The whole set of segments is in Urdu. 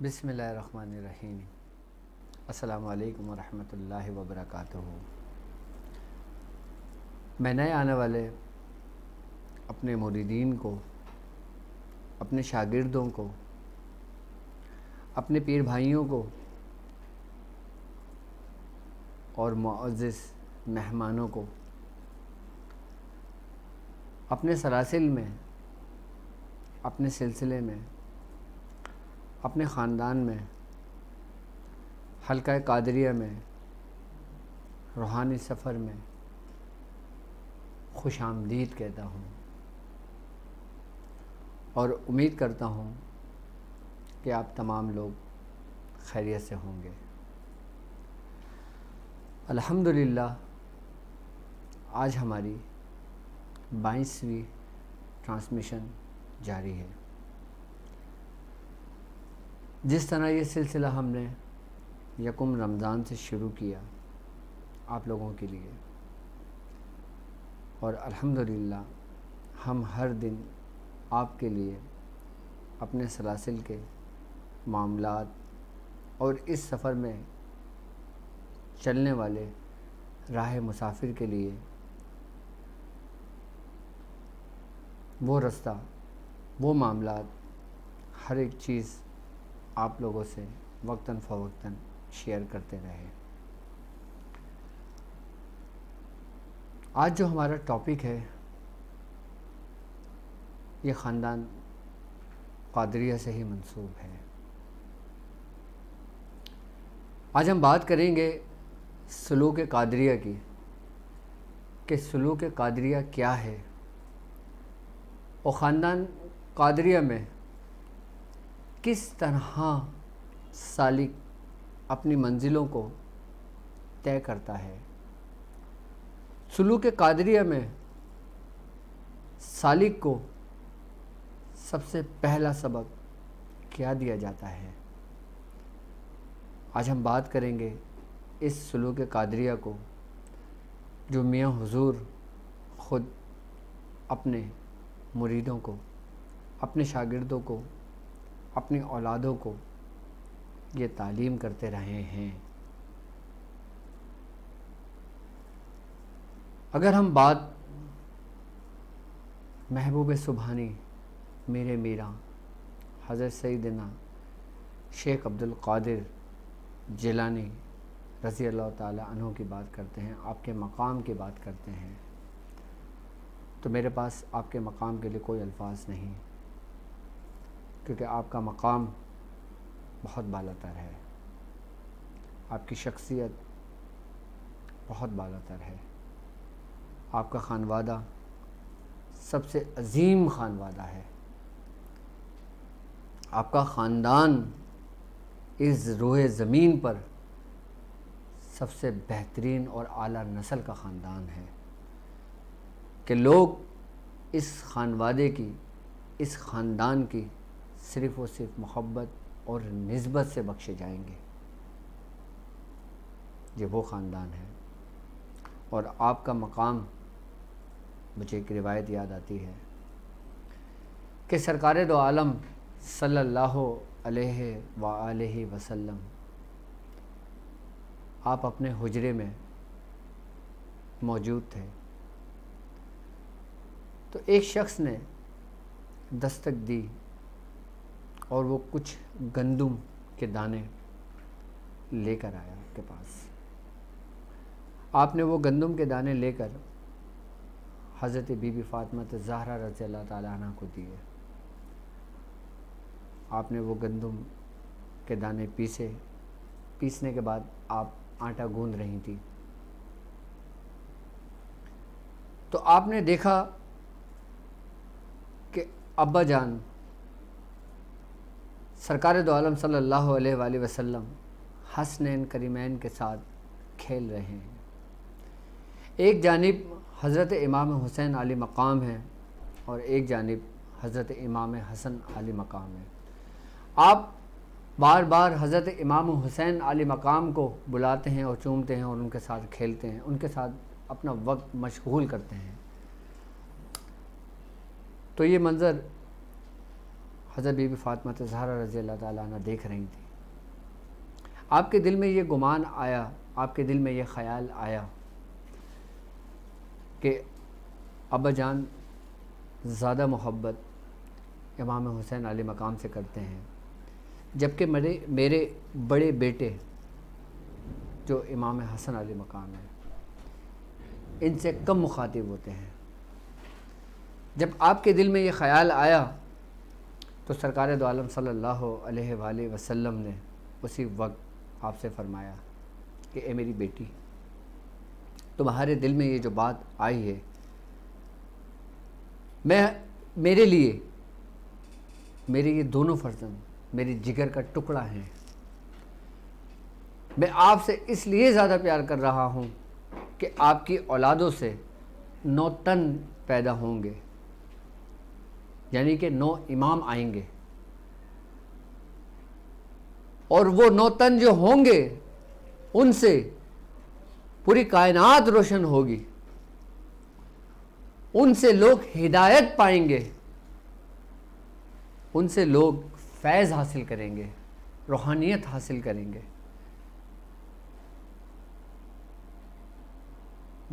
بسم اللہ الرحمن الرحیم۔ السلام علیکم ورحمۃ اللہ وبرکاتہ۔ میں نئے آنے والے اپنے مریدین کو، اپنے شاگردوں کو، اپنے پیر بھائیوں کو اور معزز مہمانوں کو اپنے سلاسل میں، اپنے سلسلے میں، اپنے خاندان میں، حلقہ قادریہ میں، روحانی سفر میں خوش آمدید کہتا ہوں اور امید کرتا ہوں کہ آپ تمام لوگ خیریت سے ہوں گے۔ الحمدللہ آج ہماری 22ویں ٹرانسمیشن جاری ہے۔ جس طرح یہ سلسلہ ہم نے یکم رمضان سے شروع کیا آپ لوگوں کے لیے، اور الحمدللہ ہم ہر دن آپ کے لیے اپنے سلاسل کے معاملات اور اس سفر میں چلنے والے راہ مسافر کے لیے وہ رستہ، وہ معاملات، ہر ایک چیز آپ لوگوں سے وقتاً فوقتاً شیئر کرتے رہے۔ آج جو ہمارا ٹاپک ہے یہ خاندان قادریہ سے ہی منسوب ہے۔ آج ہم بات کریں گے سلوک قادریہ کی، کہ سلوک قادریہ کیا ہے اور خاندان قادریہ میں کس طرح سالک اپنی منزلوں کو طے کرتا ہے۔ سلوک قادریہ میں سالک کو سب سے پہلا سبق کیا دیا جاتا ہے۔ آج ہم بات کریں گے اس سلوک قادریہ کو جو میاں حضور خود اپنے مریدوں کو، اپنے شاگردوں کو، اپنی اولادوں کو یہ تعلیم کرتے رہے ہیں۔ اگر ہم بات محبوب سبحانی میرے میرا حضرت سیدنا شیخ عبد القادر جیلانی رضی اللہ تعالی عنہ کی بات کرتے ہیں، آپ کے مقام کی بات کرتے ہیں، تو میرے پاس آپ کے مقام کے لیے کوئی الفاظ نہیں، کیونکہ آپ کا مقام بہت بالا تر ہے، آپ کی شخصیت بہت بالا تر ہے، آپ کا خانوادہ سب سے عظیم خانوادہ ہے، آپ کا خاندان اس روئے زمین پر سب سے بہترین اور اعلیٰ نسل کا خاندان ہے، کہ لوگ اس خانوادے کی، اس خاندان کی صرف و صرف محبت اور نسبت سے بخشے جائیں گے۔ یہ وہ خاندان ہے۔ اور آپ کا مقام، مجھے ایک روایت یاد آتی ہے کہ سرکار دو عالم صلی اللہ علیہ وآلہ وسلم آپ اپنے حجرے میں موجود تھے، تو ایک شخص نے دستک دی اور وہ کچھ گندم کے دانے لے کر آیا آپ کے پاس۔ آپ نے وہ گندم کے دانے لے کر حضرت بی بی فاطمہ الزہرا رضی اللہ تعالی عنہ کو دیے۔ آپ نے وہ گندم کے دانے پیسنے کے بعد آپ آٹا گوندھ رہی تھی، تو آپ نے دیکھا کہ ابا جان سرکار دو عالم صلی اللہ علیہ وآلہ وسلم حسنین کریمین کے ساتھ کھیل رہے ہیں۔ ایک جانب حضرت امام حسین علی مقام ہے اور ایک جانب حضرت امام حسن علی مقام ہے۔ آپ بار بار حضرت امام حسین علی مقام کو بلاتے ہیں اور چومتے ہیں اور ان کے ساتھ کھیلتے ہیں، ان کے ساتھ اپنا وقت مشغول کرتے ہیں۔ تو یہ منظر حضرت بی بی فاطمہ زہرا رضی اللہ تعالیٰ عنہ دیکھ رہی تھی. آپ کے دل میں یہ گمان آیا، آپ کے دل میں یہ خیال آیا کہ ابا جان زیادہ محبت امام حسین علیہ مقام سے کرتے ہیں، جبکہ میرے بڑے بیٹے جو امام حسن علیہ مقام ہیں ان سے کم مخاطب ہوتے ہیں. جب آپ کے دل میں یہ خیال آیا تو سرکار دو عالم صلی اللہ علیہ وآلہ وسلم نے اسی وقت آپ سے فرمایا کہ اے میری بیٹی، تمہارے دل میں یہ جو بات آئی ہے، میرے لیے میرے یہ دونوں فرزند میری جگر کا ٹکڑا ہیں. میں آپ سے اس لیے زیادہ پیار کر رہا ہوں کہ آپ کی اولادوں سے 9 تن پیدا ہوں گے، یعنی کہ 9 امام آئیں گے، اور وہ 9 تن جو ہوں گے ان سے پوری کائنات روشن ہوگی، ان سے لوگ ہدایت پائیں گے، ان سے لوگ فیض حاصل کریں گے، روحانیت حاصل کریں گے.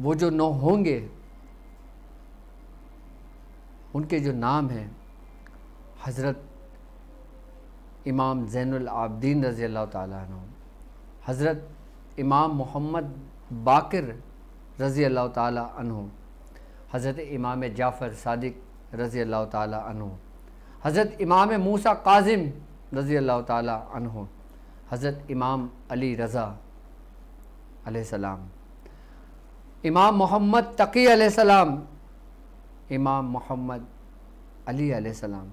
وہ جو 9 ہوں گے ان کے جو نام ہیں حضرت امام زین العابدین رضی اللہ تعالیٰ عنہ، حضرت امام محمد باقر رضی اللہ تعالیٰ عنہ، حضرت امام جعفر صادق رضی اللہ تعالیٰ عنہ، حضرت امام موسیٰ کاظم رضی اللہ تعالیٰ عنہ، حضرت امام علی رضا علیہ السلام، امام محمد تقی علیہ السلام، امام محمد علی علیہ السلام،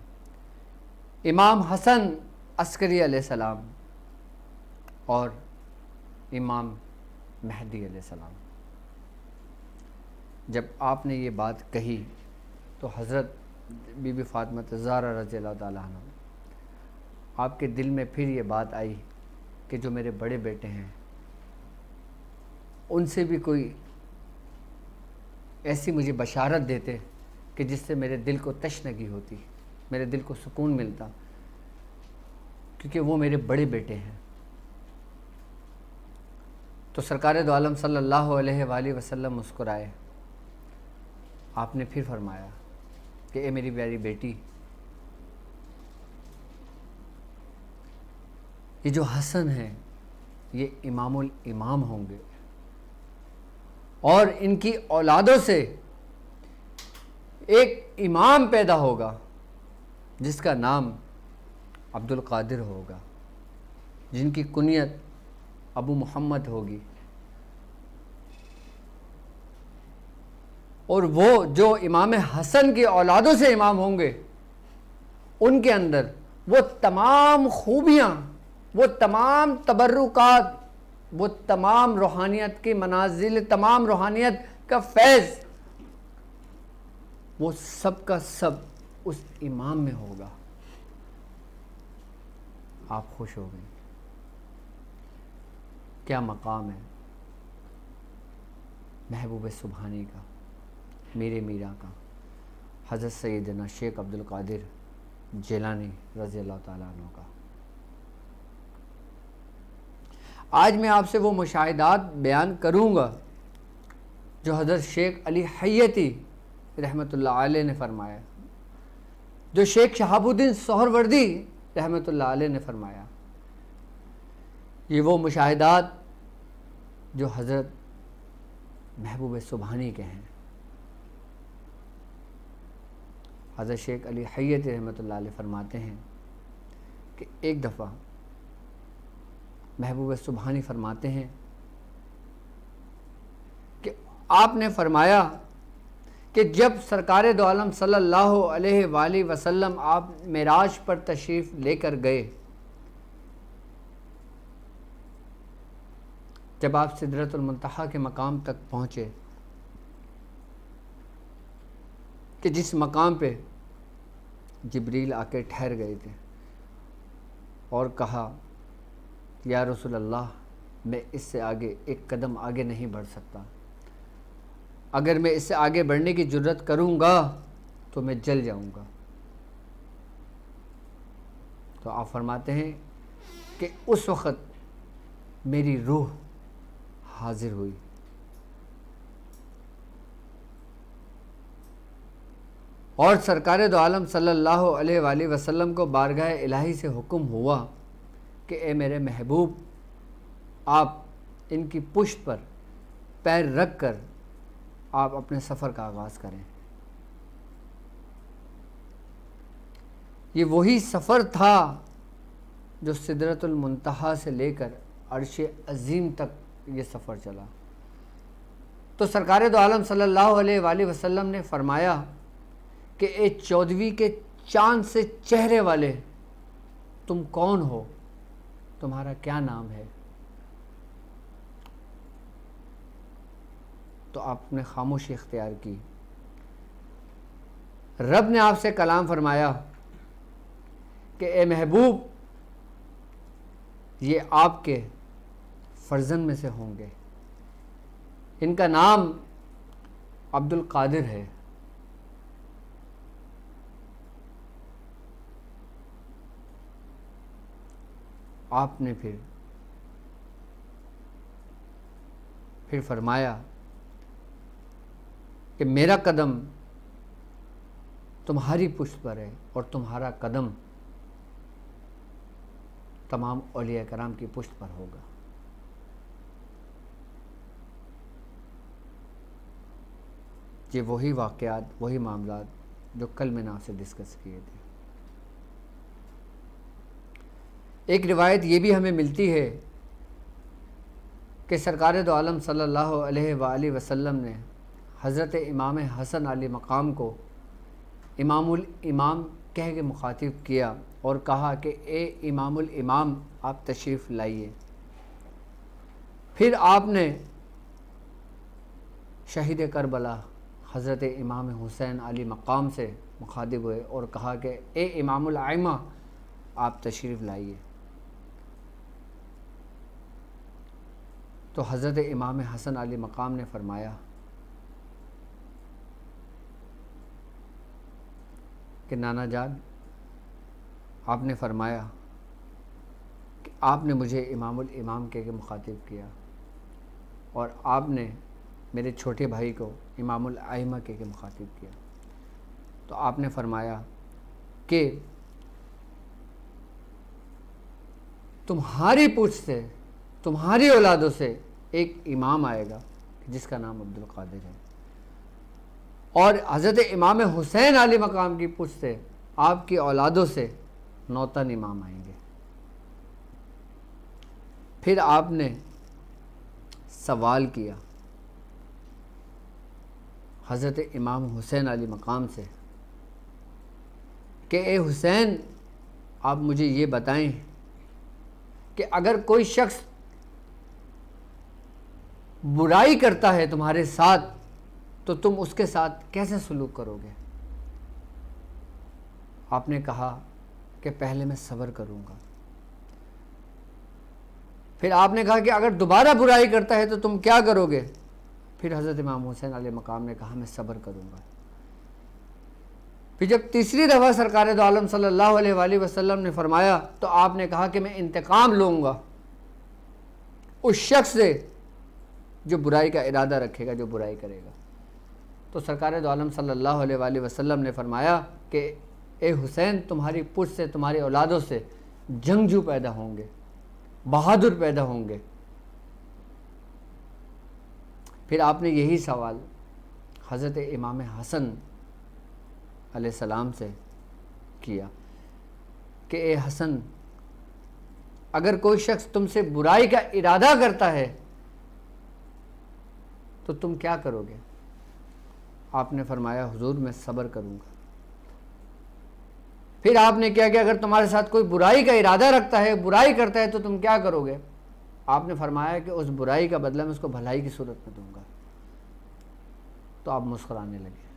امام حسن عسکری علیہ السلام، اور امام مہدی علیہ السلام. جب آپ نے یہ بات کہی تو حضرت بی بی فاطمہ زہرا رضی اللہ تعالیٰ عنہ آپ کے دل میں پھر یہ بات آئی کہ جو میرے بڑے بیٹے ہیں ان سے بھی کوئی ایسی مجھے بشارت دیتے کہ جس سے میرے دل کو تشنگی ہوتی، میرے دل کو سکون ملتا، کیونکہ وہ میرے بڑے بیٹے ہیں. تو سرکار دو عالم صلی اللہ علیہ وآلہ وسلم مسکرائے. آپ نے پھر فرمایا کہ اے میری پیاری بیٹی، یہ جو حسن ہیں یہ امام الامام ہوں گے، اور ان کی اولادوں سے ایک امام پیدا ہوگا جس کا نام عبد القادر ہوگا، جن کی کنیت ابو محمد ہوگی. اور وہ جو امام حسن کی اولادوں سے امام ہوں گے ان کے اندر وہ تمام خوبیاں، وہ تمام تبرکات، وہ تمام روحانیت کی منازل، تمام روحانیت کا فیض، وہ سب کا سب اس امام میں ہوگا. آپ خوش ہو گئیں. کیا مقام ہے محبوب سبحانی کا، میرے میرا کا، حضرت سیدنا شیخ عبد القادر جیلانی رضی اللہ تعالیٰ عنہ کا. آج میں آپ سے وہ مشاہدات بیان کروں گا جو حضرت شیخ علی حیتی رحمۃ اللہ علیہ نے فرمایا، جو شیخ شہاب الدین سہروردی رحمۃ اللہ علیہ نے فرمایا. یہ وہ مشاہدات جو حضرت محبوب سبحانی کے ہیں. حضرت شیخ علی حیتی رحمۃ اللہ علیہ فرماتے ہیں کہ ایک دفعہ محبوب سبحانی فرماتے ہیں کہ آپ نے فرمایا کہ جب سرکار دو عالم صلی اللہ علیہ وآلہ وسلم آپ معراج پر تشریف لے کر گئے، جب آپ سدرۃ المنتہا کے مقام تک پہنچے کہ جس مقام پہ جبریل آ کے ٹھہر گئے تھے اور کہا یا رسول اللہ میں اس سے آگے ایک قدم آگے نہیں بڑھ سکتا، اگر میں اس سے آگے بڑھنے کی جرت کروں گا تو میں جل جاؤں گا. تو آپ فرماتے ہیں کہ اس وقت میری روح حاضر ہوئی. اور سرکار دو عالم صلی اللہ علیہ وآلہ وسلم کو بارگاہ الہی سے حکم ہوا کہ اے میرے محبوب، آپ ان کی پشت پر پیر رکھ کر آپ اپنے سفر کا آغاز کریں. یہ وہی سفر تھا جو سدرۃ المنتہا سے لے کر عرش عظیم تک یہ سفر چلا. تو سرکار دو عالم صلی اللہ علیہ وآلہ وسلم نے فرمایا کہ اے 14ویں کے چاند سے چہرے والے، تم کون ہو؟ تمہارا کیا نام ہے؟ تو آپ نے خاموشی اختیار کی. رب نے آپ سے کلام فرمایا کہ اے محبوب، یہ آپ کے فرزند میں سے ہوں گے. ان کا نام عبد القادر ہے. آپ نے پھر فرمایا کہ میرا قدم تمہاری پشت پر ہے اور تمہارا قدم تمام اولیاء کرام کی پشت پر ہوگا. یہ وہی واقعات، وہی معاملات جو کل میں نے آپ سے ڈسکس کیے تھے. ایک روایت یہ بھی ہمیں ملتی ہے کہ سرکار دو عالم صلی اللہ علیہ وآلہ وسلم نے حضرت امام حسن علیہ مقام کو امام الامام کہہ کے مخاطب کیا اور کہا کہ اے امام الامام، آپ تشریف لائیے. پھر آپ نے شہید کربلا حضرت امام حسین علیہ مقام سے مخاطب ہوئے اور کہا کہ اے امام الائمہ، آپ تشریف لائیے. تو حضرت امام حسن علیہ مقام نے فرمایا کہ نانا جان، آپ نے فرمایا کہ آپ نے مجھے امام الامام کہہ کے مخاطب کیا اور آپ نے میرے چھوٹے بھائی کو امام الائمہ کہہ کے مخاطب کیا. تو آپ نے فرمایا کہ تمہاری پوچھ سے، تمہاری اولادوں سے ایک امام آئے گا جس کا نام عبد القادر ہے، اور حضرت امام حسین علیہ مقام کی پوچھ سے آپ کی اولادوں سے 9 امام آئیں گے. پھر آپ نے سوال کیا حضرت امام حسین علیہ مقام سے کہ اے حسین، آپ مجھے یہ بتائیں کہ اگر کوئی شخص برائی کرتا ہے تمہارے ساتھ تو تم اس کے ساتھ کیسے سلوک کرو گے؟ آپ نے کہا کہ پہلے میں صبر کروں گا. پھر آپ نے کہا کہ اگر دوبارہ برائی کرتا ہے تو تم کیا کرو گے؟ پھر حضرت امام حسین علیہ مقام نے کہا میں صبر کروں گا. پھر جب تیسری دفعہ سرکار دو عالم صلی اللہ علیہ وآلہ وسلم نے فرمایا تو آپ نے کہا کہ میں انتقام لوں گا اس شخص سے جو برائی کا ارادہ رکھے گا، جو برائی کرے گا. تو سرکار دو عالم صلی اللہ علیہ وآلہ وسلم نے فرمایا کہ اے حسین، تمہاری پشت سے، تمہاری اولادوں سے جنگجو پیدا ہوں گے، بہادر پیدا ہوں گے. پھر آپ نے یہی سوال حضرت امام حسن علیہ السلام سے کیا کہ اے حسن، اگر کوئی شخص تم سے برائی کا ارادہ کرتا ہے تو تم کیا کرو گے؟ آپ نے فرمایا حضور میں صبر کروں گا. پھر آپ نے کیا کہ اگر تمہارے ساتھ کوئی برائی کا ارادہ رکھتا ہے، برائی کرتا ہے تو تم کیا کرو گے؟ آپ نے فرمایا کہ اس برائی کا بدلہ میں اس کو بھلائی کی صورت میں دوں گا. تو آپ مسکرانے لگے.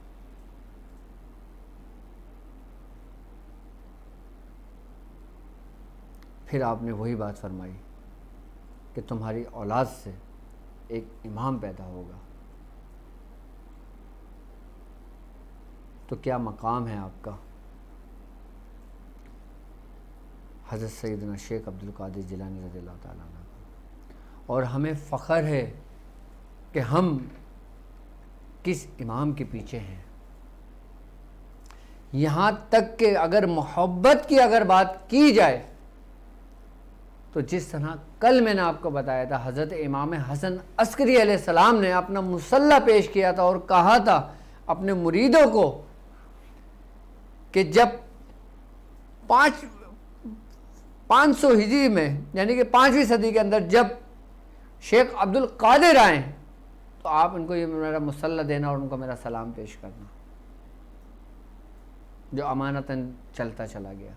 پھر آپ نے وہی بات فرمائی کہ تمہاری اولاد سے ایک امام پیدا ہوگا. تو کیا مقام ہے آپ کا؟ حضرت سیدنا شیخ عبد القادر جیلانی رضی اللہ تعالیٰ عنہ کو، اور ہمیں فخر ہے کہ ہم کس امام کے پیچھے ہیں۔ یہاں تک کہ اگر محبت کی اگر بات کی جائے تو جس طرح کل میں نے آپ کو بتایا تھا، حضرت امام حسن عسکری علیہ السلام نے اپنا مسلح پیش کیا تھا اور کہا تھا اپنے مریدوں کو کہ جب 500 ہجری میں یعنی کہ 5ویں صدی کے اندر جب شیخ عبد القادر آئیں تو آپ ان کو یہ میرا مسلح دینا اور ان کو میرا سلام پیش کرنا، جو امانتاً چلتا چلا گیا۔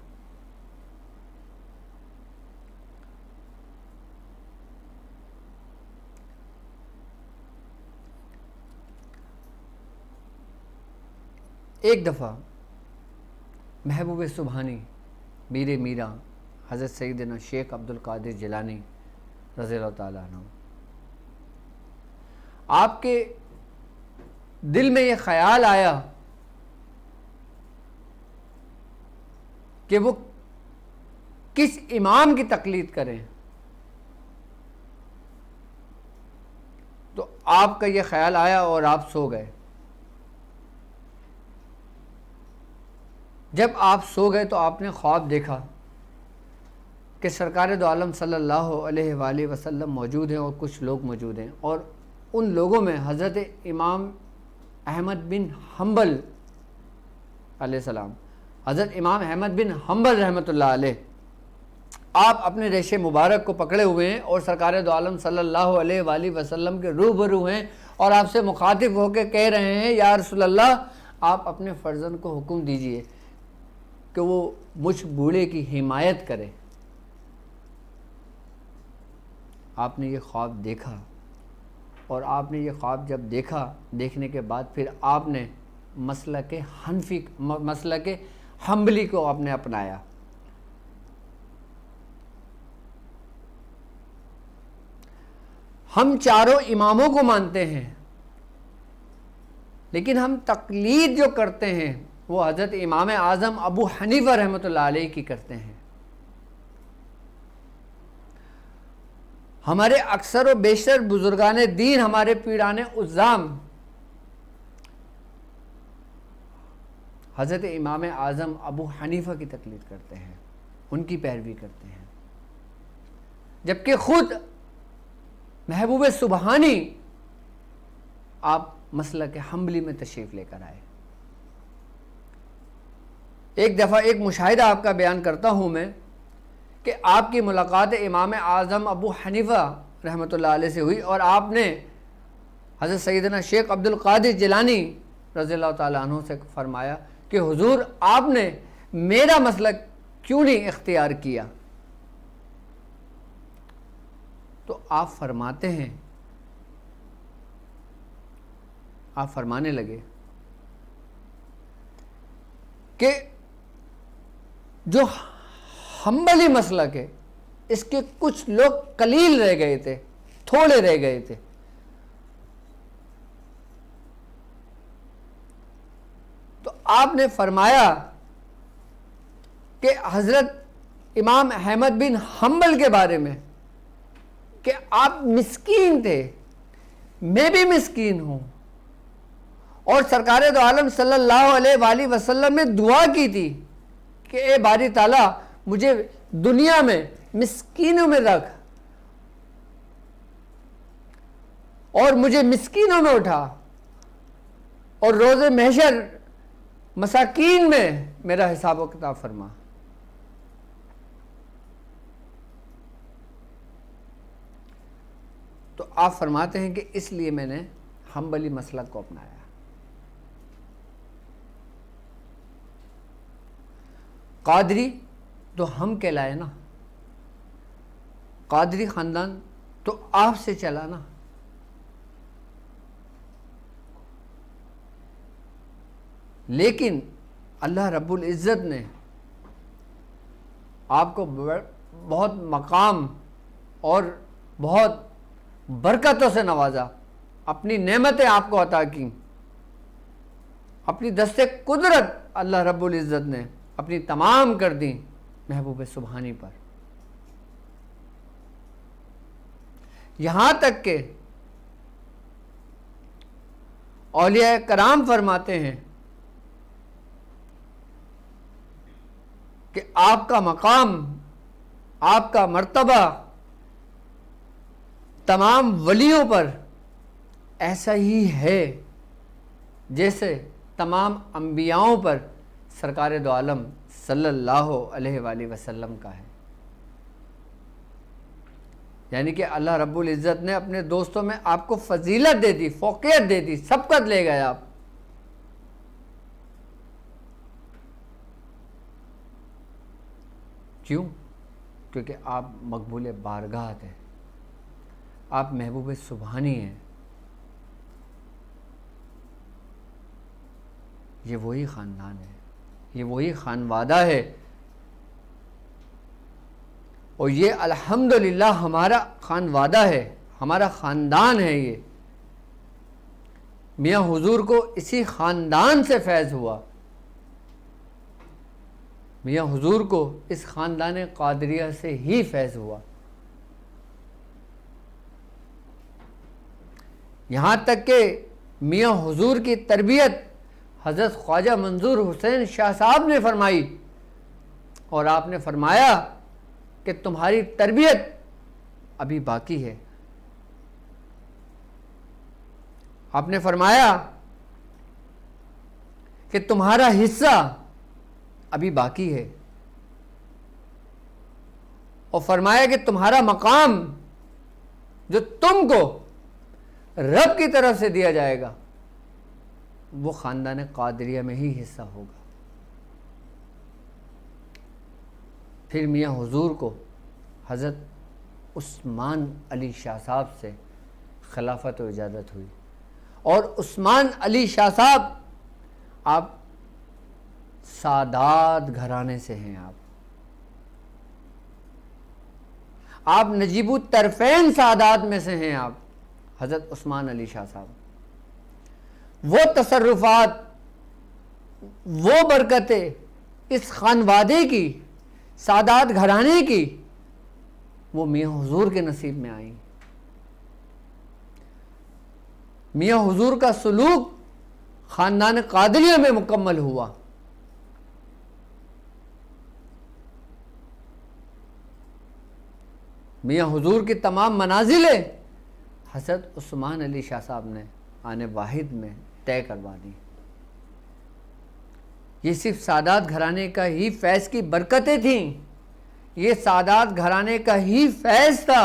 ایک دفعہ محبوب سبحانی میر میرا حضرت سیدنا شیخ عبد القادر جیلانی رضی اللہ تعالیٰ عنہ، آپ کے دل میں یہ خیال آیا کہ وہ کس امام کی تقلید کریں، تو آپ کا یہ خیال آیا اور آپ سو گئے۔ جب آپ سو گئے تو آپ نے خواب دیکھا کہ سرکار دو عالم صلی اللہ علیہ وآلہ وسلم موجود ہیں اور کچھ لوگ موجود ہیں، اور ان لوگوں میں حضرت امام احمد بن حنبل علیہ السلام، حضرت امام احمد بن حنبل رحمۃ اللہ علیہ، آپ اپنے ریشے مبارک کو پکڑے ہوئے ہیں اور سرکار دو عالم صلی اللہ علیہ وآلہ وسلم کے روبرو ہیں اور آپ سے مخاطب ہو کے کہہ رہے ہیں یا رسول اللہ آپ اپنے فرزند کو حکم دیجئے کہ وہ مجھ بوڑھے کی حمایت کرے۔ آپ نے یہ خواب دیکھا اور آپ نے یہ خواب جب دیکھا، دیکھنے کے بعد پھر آپ نے مسلک حنبلی کو آپ نے اپنایا۔ ہم چاروں اماموں کو مانتے ہیں لیکن ہم تقلید جو کرتے ہیں وہ حضرت امام اعظم ابو حنیفہ رحمۃ اللہ علیہ کی کرتے ہیں۔ ہمارے اکثر و بیشتر بزرگان دین، ہمارے پیران عظام حضرت امام اعظم ابو حنیفہ کی تقلید کرتے ہیں، ان کی پیروی کرتے ہیں، جبکہ خود محبوب سبحانی آپ مسلک حنبلی میں تشریف لے کر آئے۔ ایک دفعہ ایک مشاہدہ آپ کا بیان کرتا ہوں میں کہ آپ کی ملاقات امام اعظم ابو حنیفہ رحمۃ اللہ علیہ سے ہوئی اور آپ نے حضرت سیدنا شیخ عبد القادر جیلانی رضی اللہ تعالیٰ عنہ سے فرمایا کہ حضور آپ نے میرا مسلک کیوں نہیں اختیار کیا؟ تو آپ فرماتے ہیں، آپ فرمانے لگے کہ جو حنبلی مسلک ہے اس کے کچھ لوگ قلیل رہ گئے تھے، تھوڑے رہ گئے تھے، تو آپ نے فرمایا کہ حضرت امام احمد بن حنبل کے بارے میں کہ آپ مسکین تھے، میں بھی مسکین ہوں، اور سرکار دو عالم صلی اللہ علیہ وآلہ وسلم نے دعا کی تھی کہ اے باری تعالیٰ مجھے دنیا میں مسکینوں میں رکھ اور مجھے مسکینوں میں اٹھا اور روز محشر مساکین میں میرا حساب و کتاب فرما۔ تو آپ فرماتے ہیں کہ اس لیے میں نے حنبلی مسلک کو اپنایا۔ قادری تو ہم کہلائے نا، قادری خاندان تو آپ سے چلا نا، لیکن اللہ رب العزت نے آپ کو بہت مقام اور بہت برکتوں سے نوازا، اپنی نعمتیں آپ کو عطا کی، اپنی دست قدرت اللہ رب العزت نے اپنی تمام کر دیں محبوب سبحانی پر، یہاں تک کہ اولیاء کرام فرماتے ہیں کہ آپ کا مقام، آپ کا مرتبہ تمام ولیوں پر ایسا ہی ہے جیسے تمام انبیاؤں پر سرکار دو عالم صلی اللہ علیہ وآلہ وسلم کا ہے۔ یعنی کہ اللہ رب العزت نے اپنے دوستوں میں آپ کو فضیلت دے دی، فوقیت دے دی، سبقت لے گئے آپ۔ کیوں؟ کیونکہ آپ مقبول بارگاہ تھے، آپ محبوب سبحانی ہیں۔ یہ وہی خاندان ہے، یہ وہی خانوادہ ہے، اور یہ الحمدللہ ہمارا خانوادہ ہے، ہمارا خاندان ہے۔ یہ میاں حضور کو اسی خاندان سے فیض ہوا، میاں حضور کو اس خاندان قادریہ سے ہی فیض ہوا۔ یہاں تک کہ میاں حضور کی تربیت حضرت خواجہ منظور حسین شاہ صاحب نے فرمائی، اور آپ نے فرمایا کہ تمہاری تربیت ابھی باقی ہے۔ آپ نے فرمایا کہ تمہارا حصہ ابھی باقی ہے، اور فرمایا کہ تمہارا مقام جو تم کو رب کی طرف سے دیا جائے گا وہ خاندان قادریہ میں ہی حصہ ہوگا۔ پھر میاں حضور کو حضرت عثمان علی شاہ صاحب سے خلافت و اجازت ہوئی، اور عثمان علی شاہ صاحب آپ سادات گھرانے سے ہیں، آپ نجیب الطرفین سادات میں سے ہیں، آپ حضرت عثمان علی شاہ صاحب۔ وہ تصرفات، وہ برکتیں اس خانوادے کی، سادات گھرانے کی، وہ میاں حضور کے نصیب میں آئیں۔ میاں حضور کا سلوک خاندان قادریہ میں مکمل ہوا۔ میاں حضور کی تمام منازلیں حضرت عثمان علی شاہ صاحب نے آنے واحد میں طے کروا دی۔ یہ صرف سادات گھرانے کا ہی فیض کی برکتیں تھیں، یہ سادات گھرانے کا ہی فیض تھا۔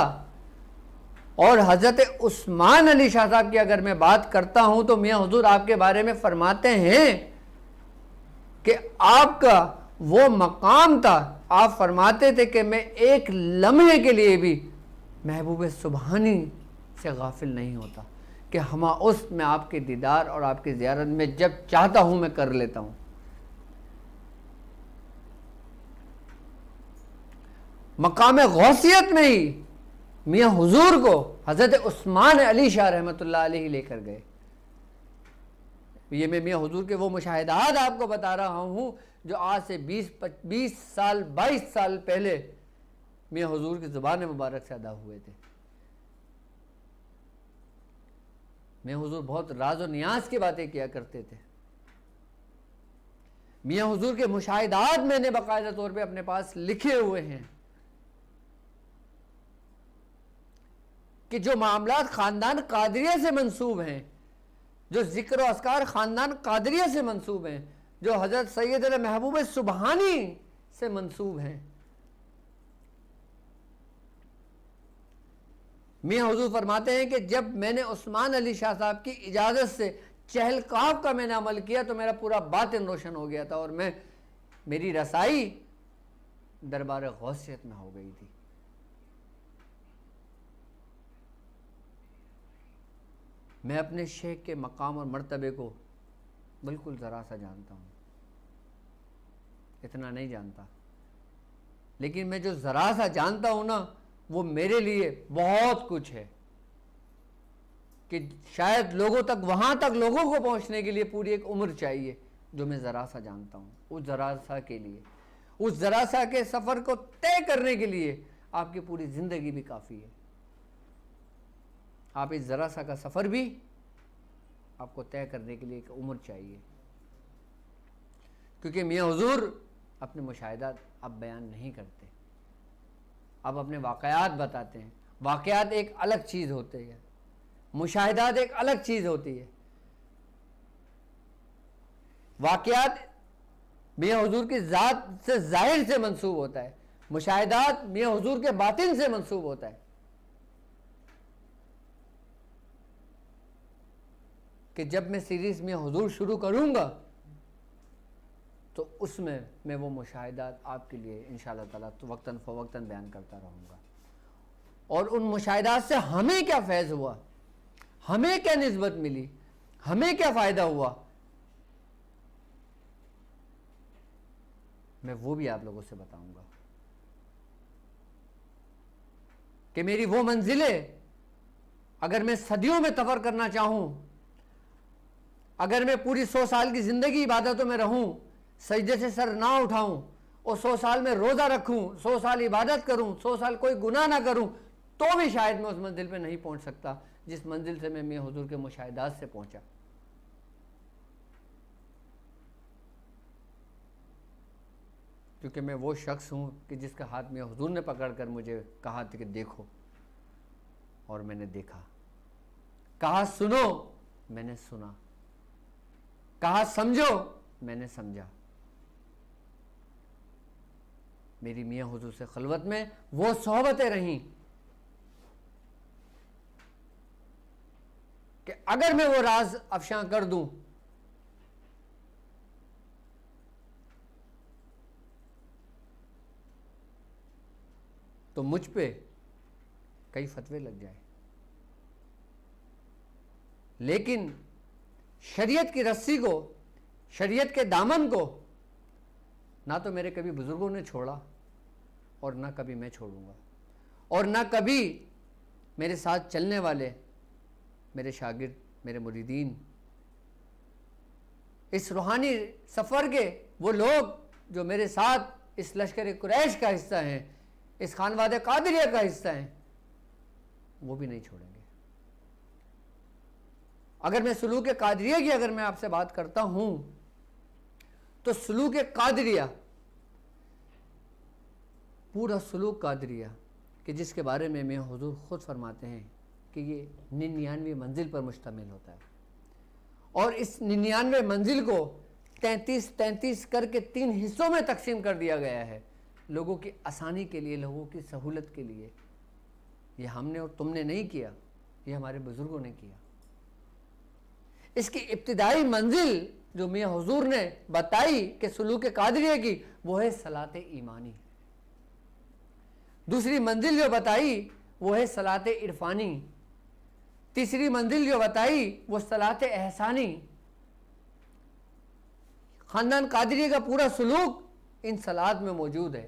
اور حضرت عثمان علی شاہ صاحب کی اگر میں بات کرتا ہوں تو میاں حضور آپ کے بارے میں فرماتے ہیں کہ آپ کا وہ مقام تھا، آپ فرماتے تھے کہ میں ایک لمحے کے لیے بھی محبوب سبحانی سے غافل نہیں ہوتا، کہ ہما اس میں آپ کے دیدار اور آپ کی زیارت میں جب چاہتا ہوں میں کر لیتا ہوں۔ مقام غوثیت میں ہی میاں حضور کو حضرت عثمان علی شاہ رحمۃ اللہ علیہ لے کر گئے۔ یہ میں میاں حضور کے وہ مشاہدات آپ کو بتا رہا ہوں جو آج سے 22 سال پہلے میاں حضور کی زبان مبارک سے ادا ہوئے تھے۔ میاں حضور بہت راز و نیاز کی باتیں کیا کرتے تھے۔ میاں حضور کے مشاہدات میں نے باقاعدہ طور پہ اپنے پاس لکھے ہوئے ہیں کہ جو معاملات خاندان قادریہ سے منسوب ہیں، جو ذکر و اذکار خاندان قادریہ سے منسوب ہیں، جو حضرت سیدنا محبوب سبحانی سے منسوب ہیں، میاں حضور فرماتے ہیں کہ جب میں نے عثمان علی شاہ صاحب کی اجازت سے چہل قاف کا میں نے عمل کیا تو میرا پورا باطن روشن ہو گیا تھا، اور میری رسائی دربار غوثیت میں ہو گئی تھی۔ میں اپنے شیخ کے مقام اور مرتبے کو بالکل ذرا سا جانتا ہوں، اتنا نہیں جانتا، لیکن میں جو ذرا سا جانتا ہوں نا وہ میرے لیے بہت کچھ ہے، کہ شاید وہاں تک لوگوں کو پہنچنے کے لیے پوری ایک عمر چاہیے۔ جو میں ذرا سا جانتا ہوں، اس ذرا سا کے لیے، اس ذرا سا کے سفر کو طے کرنے کے لیے آپ کی پوری زندگی بھی کافی ہے. آپ اس ذرا سا کا سفر بھی آپ کو طے کرنے کے لیے ایک عمر چاہیے. کیونکہ میاں حضور اپنے مشاہدات اب بیان نہیں کرتے، اب اپنے واقعات بتاتے ہیں. واقعات ایک الگ چیز ہوتے ہیں، مشاہدات ایک الگ چیز ہوتی ہے. واقعات میاں حضور کی ذات سے ظاہر سے منسوب ہوتا ہے، مشاہدات میاں حضور کے باطن سے منسوب ہوتا ہے. کہ جب میں سیریز میاں حضور شروع کروں گا تو اس میں وہ مشاہدات آپ کے لیے انشاءاللہ تعالیٰ وقتاً فوقتاً بیان کرتا رہوں گا. اور ان مشاہدات سے ہمیں کیا فیض ہوا، ہمیں کیا نسبت ملی، ہمیں کیا فائدہ ہوا، میں وہ بھی آپ لوگوں سے بتاؤں گا. کہ میری وہ منزلیں اگر میں صدیوں میں سفر کرنا چاہوں، اگر میں پوری 100 سال کی زندگی عبادتوں میں رہوں، سجدے سے سر نہ اٹھاؤں، اور 100 سال میں روزہ رکھوں، 100 سال عبادت کروں، 100 سال کوئی گناہ نہ کروں، تو بھی شاید میں اس منزل پہ نہیں پہنچ سکتا جس منزل سے میں میاں حضور کے مشاہدات سے پہنچا. کیونکہ میں وہ شخص ہوں کہ جس کا ہاتھ میاں حضور نے پکڑ کر مجھے کہا تھا کہ دیکھو، اور میں نے دیکھا. کہا سنو، میں نے سنا. کہا سمجھو، میں نے سمجھا. میری میاں حضور سے خلوت میں وہ صحبتیں رہیں کہ اگر میں وہ راز افشاں کر دوں تو مجھ پہ کئی فتوے لگ جائے. لیکن شریعت کی رسی کو، شریعت کے دامن کو نہ تو میرے کبھی بزرگوں نے چھوڑا اور نہ کبھی میں چھوڑوں گا، اور نہ کبھی میرے ساتھ چلنے والے میرے شاگرد، میرے مریدین، اس روحانی سفر کے وہ لوگ جو میرے ساتھ اس لشکر قریش کا حصہ ہیں، اس خانوادہ قادریہ کا حصہ ہیں، وہ بھی نہیں چھوڑیں گے. اگر میں سلوک قادریہ کی اگر میں آپ سے بات کرتا ہوں تو سلوک قادریہ، پورا سلوک قادریہ کہ جس کے بارے میں میاں حضور خود فرماتے ہیں کہ یہ 99 منزل پر مشتمل ہوتا ہے، اور اس 99 منزل کو 33 کر کے 3 حصوں میں تقسیم کر دیا گیا ہے، لوگوں کی آسانی کے لیے، لوگوں کی سہولت کے لیے. یہ ہم نے اور تم نے نہیں کیا، یہ ہمارے بزرگوں نے کیا. اس کی ابتدائی منزل جو میاں حضور نے بتائی کہ سلوک قادریہ کی، وہ ہے صلاۃ ایمانی. دوسری منزل جو بتائی وہ ہے صلاۃ عرفانی. تیسری منزل جو بتائی وہ صلاۃ احسانی. خاندان قادریہ کا پورا سلوک ان صلاۃ میں موجود ہے،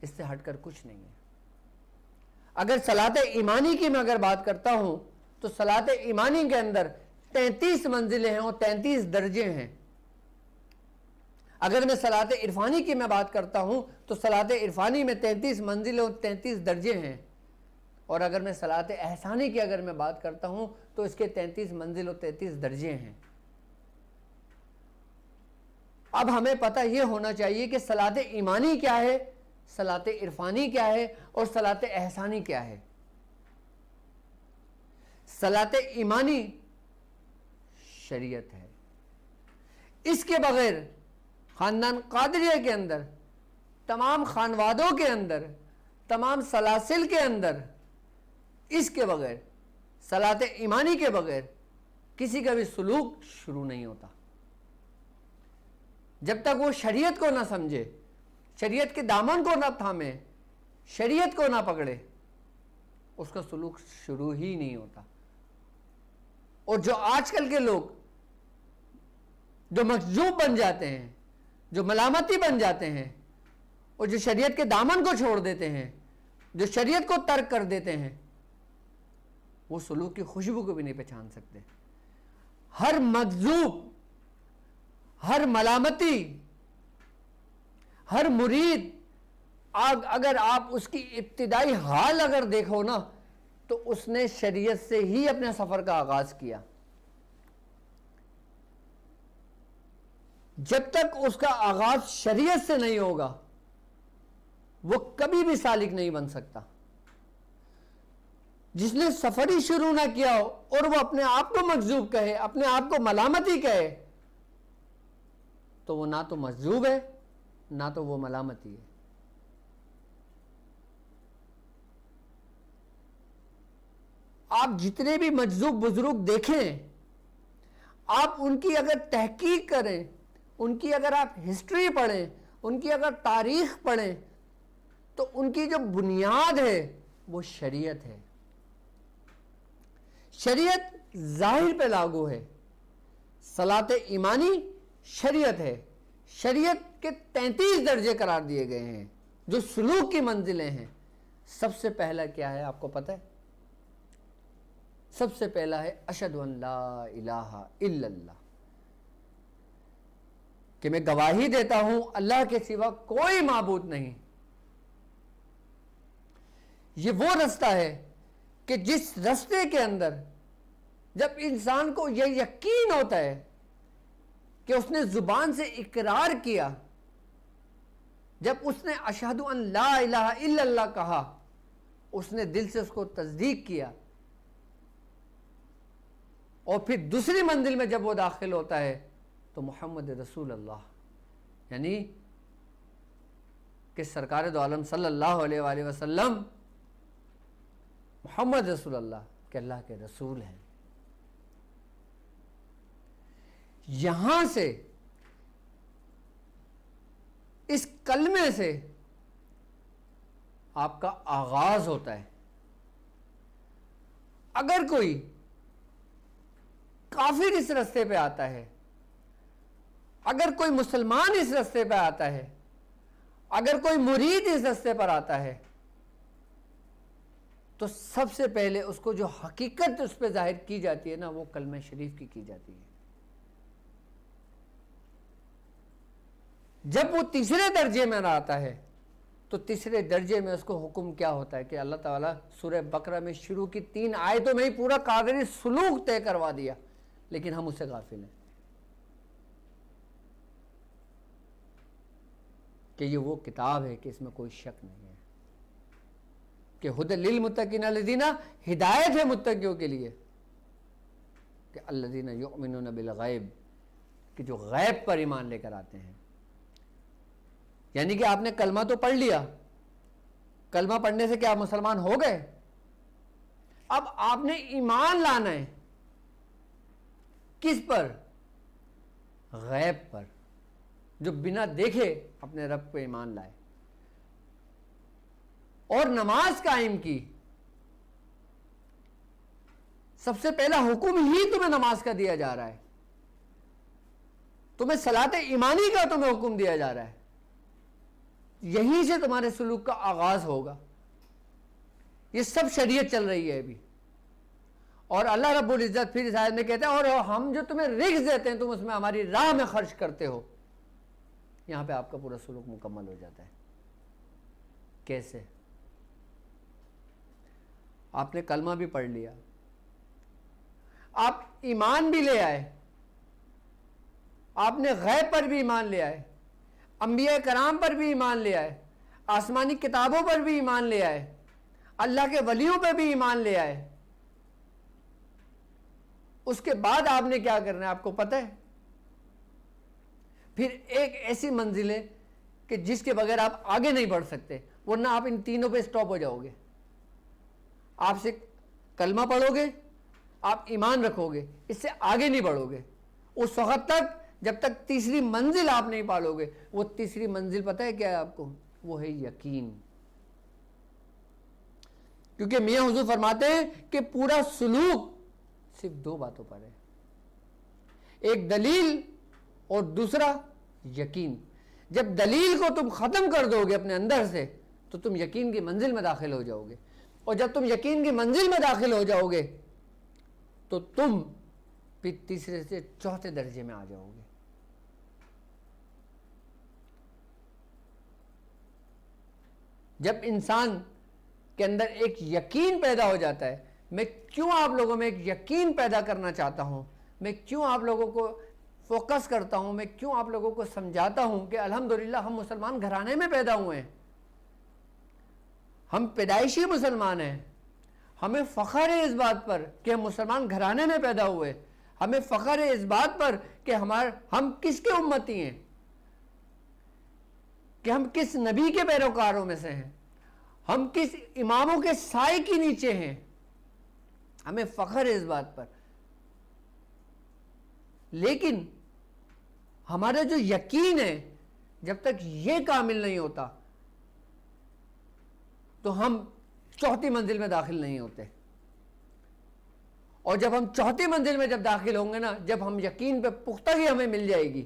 اس سے ہٹ کر کچھ نہیں ہے. اگر صلاۃ ایمانی کی میں اگر بات کرتا ہوں تو صلاۃ ایمانی کے اندر 33 منزلیں ہیں اور 33 درجے ہیں. اگر میں صلاۃ عرفانی کی میں بات کرتا ہوں تو صلاۃ عرفانی میں 33 منزلیں اور 33 درجے ہیں. اور اگر میں صلاۃ احسانی کی اگر میں بات کرتا ہوں تو اس کے 33 منزل اور 33 درجے ہیں. اب ہمیں پتہ یہ ہونا چاہیے کہ صلاۃ ایمانی کیا ہے، صلاۃ عرفانی کیا ہے، اور صلاۃ احسانی کیا ہے. صلاۃ ایمانی شریعت ہے. اس کے بغیر خاندان قادریہ کے اندر، تمام خانوادوں کے اندر، تمام سلاسل کے اندر، اس کے بغیر، صلاۃ ایمانی کے بغیر کسی کا بھی سلوک شروع نہیں ہوتا. جب تک وہ شریعت کو نہ سمجھے، شریعت کے دامن کو نہ تھامے، شریعت کو نہ پکڑے، اس کا سلوک شروع ہی نہیں ہوتا. اور جو آج کل کے لوگ جو مجذوب بن جاتے ہیں، جو ملامتی بن جاتے ہیں، اور جو شریعت کے دامن کو چھوڑ دیتے ہیں، جو شریعت کو ترک کر دیتے ہیں، وہ سلوک کی خوشبو کو بھی نہیں پہچان سکتے. ہر مجذوب، ہر ملامتی، ہر مرید اگر آپ اس کی ابتدائی حال اگر دیکھو نا تو اس نے شریعت سے ہی اپنے سفر کا آغاز کیا. جب تک اس کا آغاز شریعت سے نہیں ہوگا وہ کبھی بھی سالک نہیں بن سکتا. جس نے سفر ہی شروع نہ کیا ہو اور وہ اپنے آپ کو مجذوب کہے, اپنے آپ کو ملامتی کہے, تو وہ نہ تو مجذوب ہے نہ تو وہ ملامتی ہے. آپ جتنے بھی مجذوب بزرگ دیکھیں, آپ ان کی اگر تحقیق کریں, ان کی اگر آپ ہسٹری پڑھیں, ان کی اگر تاریخ پڑھیں, تو ان کی جو بنیاد ہے وہ شریعت ہے. شریعت ظاہر پہ لاگو ہے. صلاۃ ایمانی شریعت ہے. شریعت کے 33 درجے قرار دیے گئے ہیں جو سلوک کی منزلیں ہیں. سب سے پہلا کیا ہے آپ کو پتہ ہے؟ سب سے پہلا ہے اشہد ان لا الہ الا اللہ, کہ میں گواہی دیتا ہوں اللہ کے سوا کوئی معبود نہیں. یہ وہ رستہ ہے کہ جس رستے کے اندر جب انسان کو یہ یقین ہوتا ہے کہ اس نے زبان سے اقرار کیا, جب اس نے اشہد ان لا الہ الا اللہ کہا, اس نے دل سے اس کو تصدیق کیا, اور پھر دوسری منزل میں جب وہ داخل ہوتا ہے تو محمد رسول اللہ, یعنی کہ سرکار دو عالم صلی اللہ علیہ وآلہ وسلم محمد رسول اللہ کہ اللہ کے رسول ہیں. یہاں سے اس کلمے سے آپ کا آغاز ہوتا ہے. اگر کوئی کافر اس رستے پہ آتا ہے, اگر کوئی مسلمان اس رستے پہ آتا ہے, اگر کوئی مرید اس رستے پر آتا ہے, تو سب سے پہلے اس کو جو حقیقت اس پہ ظاہر کی جاتی ہے نا, وہ کلمہ شریف کی جاتی ہے. جب وہ تیسرے درجے میں آتا ہے تو تیسرے درجے میں اس کو حکم کیا ہوتا ہے کہ اللہ تعالیٰ سورہ بقرہ میں شروع کی 3 آیتوں میں ہی پورا قادری سلوک طے کروا دیا, لیکن ہم اس سے غافل ہیں کہ یہ وہ کتاب ہے کہ اس میں کوئی شک نہیں ہے, کہ ہدی للمتقین الذین, ہدایت ہے متقیوں کے لیے, کہ الذین یؤمنون بالغیب, کہ جو غیب پر ایمان لے کر آتے ہیں. یعنی کہ آپ نے کلمہ تو پڑھ لیا, کلمہ پڑھنے سے کیا آپ مسلمان ہو گئے؟ اب آپ نے ایمان لانا ہے. کس پر؟ غیب پر, جو بنا دیکھے اپنے رب کو ایمان لائے اور نماز قائم کی. سب سے پہلا حکم ہی تمہیں نماز کا دیا جا رہا ہے, تمہیں صلاۃ ایمانی کا تمہیں حکم دیا جا رہا ہے. یہیں سے تمہارے سلوک کا آغاز ہوگا. یہ سب شریعت چل رہی ہے ابھی. اور اللہ رب العزت پھر اس آیت میں کہتے ہیں اور ہم جو تمہیں رزق دیتے ہیں تم اس میں ہماری راہ میں خرچ کرتے ہو. یہاں پہ آپ کا پورا سلوک مکمل ہو جاتا ہے. کیسے؟ آپ نے کلمہ بھی پڑھ لیا, آپ ایمان بھی لے آئے, آپ نے غیب پر بھی ایمان لے آئے, انبیاء کرام پر بھی ایمان لے آئے, آسمانی کتابوں پر بھی ایمان لے آئے, اللہ کے ولیوں پر بھی ایمان لے آئے. اس کے بعد آپ نے کیا کرنا ہے آپ کو پتہ ہے؟ پھر ایک ایسی منزل ہے کہ جس کے بغیر آپ آگے نہیں بڑھ سکتے, ورنہ آپ ان تینوں پہ سٹاپ ہو جاؤ گے. آپ سے کلمہ پڑھو گے, آپ ایمان رکھو گے, اس سے آگے نہیں بڑھو گے اس وقت تک جب تک تیسری منزل آپ نہیں پالو گے. وہ تیسری منزل پتہ ہے کیا ہے آپ کو؟ وہ ہے یقین. کیونکہ میاں حضور فرماتے ہیں کہ پورا سلوک صرف 2 باتوں پر ہے, ایک دلیل اور دوسرا یقین. جب دلیل کو تم ختم کر دو گے اپنے اندر سے تو تم یقین کی منزل میں داخل ہو جاؤ گے, اور جب تم یقین کی منزل میں داخل ہو جاؤ گے تو تم پھر تیسرے سے چوتھے درجے میں آ جاؤ گے. جب انسان کے اندر ایک یقین پیدا ہو جاتا ہے، میں کیوں آپ لوگوں میں ایک یقین پیدا کرنا چاہتا ہوں، میں کیوں آپ لوگوں کو فوکس کرتا ہوں، میں کیوں آپ لوگوں کو سمجھاتا ہوں کہ الحمدللہ ہم مسلمان گھرانے میں پیدا ہوئے ہیں، ہم پیدائشی مسلمان ہیں، ہمیں فخر ہے اس بات پر کہ ہم مسلمان گھرانے میں پیدا ہوئے، ہمیں فخر ہے اس بات پر کہ ہم کس کے امتی ہیں، کہ ہم کس نبی کے پیروکاروں میں سے ہیں، ہم کس اماموں کے سائے کے نیچے ہیں، ہمیں فخر ہے اس بات پر۔ لیکن ہمارا جو یقین ہے جب تک یہ کامل نہیں ہوتا تو ہم چوتھی منزل میں داخل نہیں ہوتے، اور جب ہم چوتھی منزل میں جب داخل ہوں گے نا، جب ہم یقین پہ پختگی ہمیں مل جائے گی،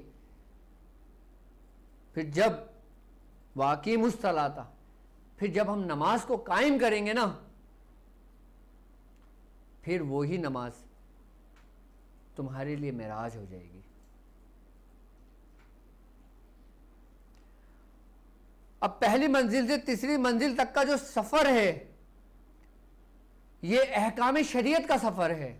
پھر جب واقیم الصلاۃ، پھر جب ہم نماز کو قائم کریں گے نا، پھر وہی نماز تمہارے لیے معراج ہو جائے گی۔ اب پہلی منزل سے تیسری منزل تک کا جو سفر ہے، یہ احکام شریعت کا سفر ہے،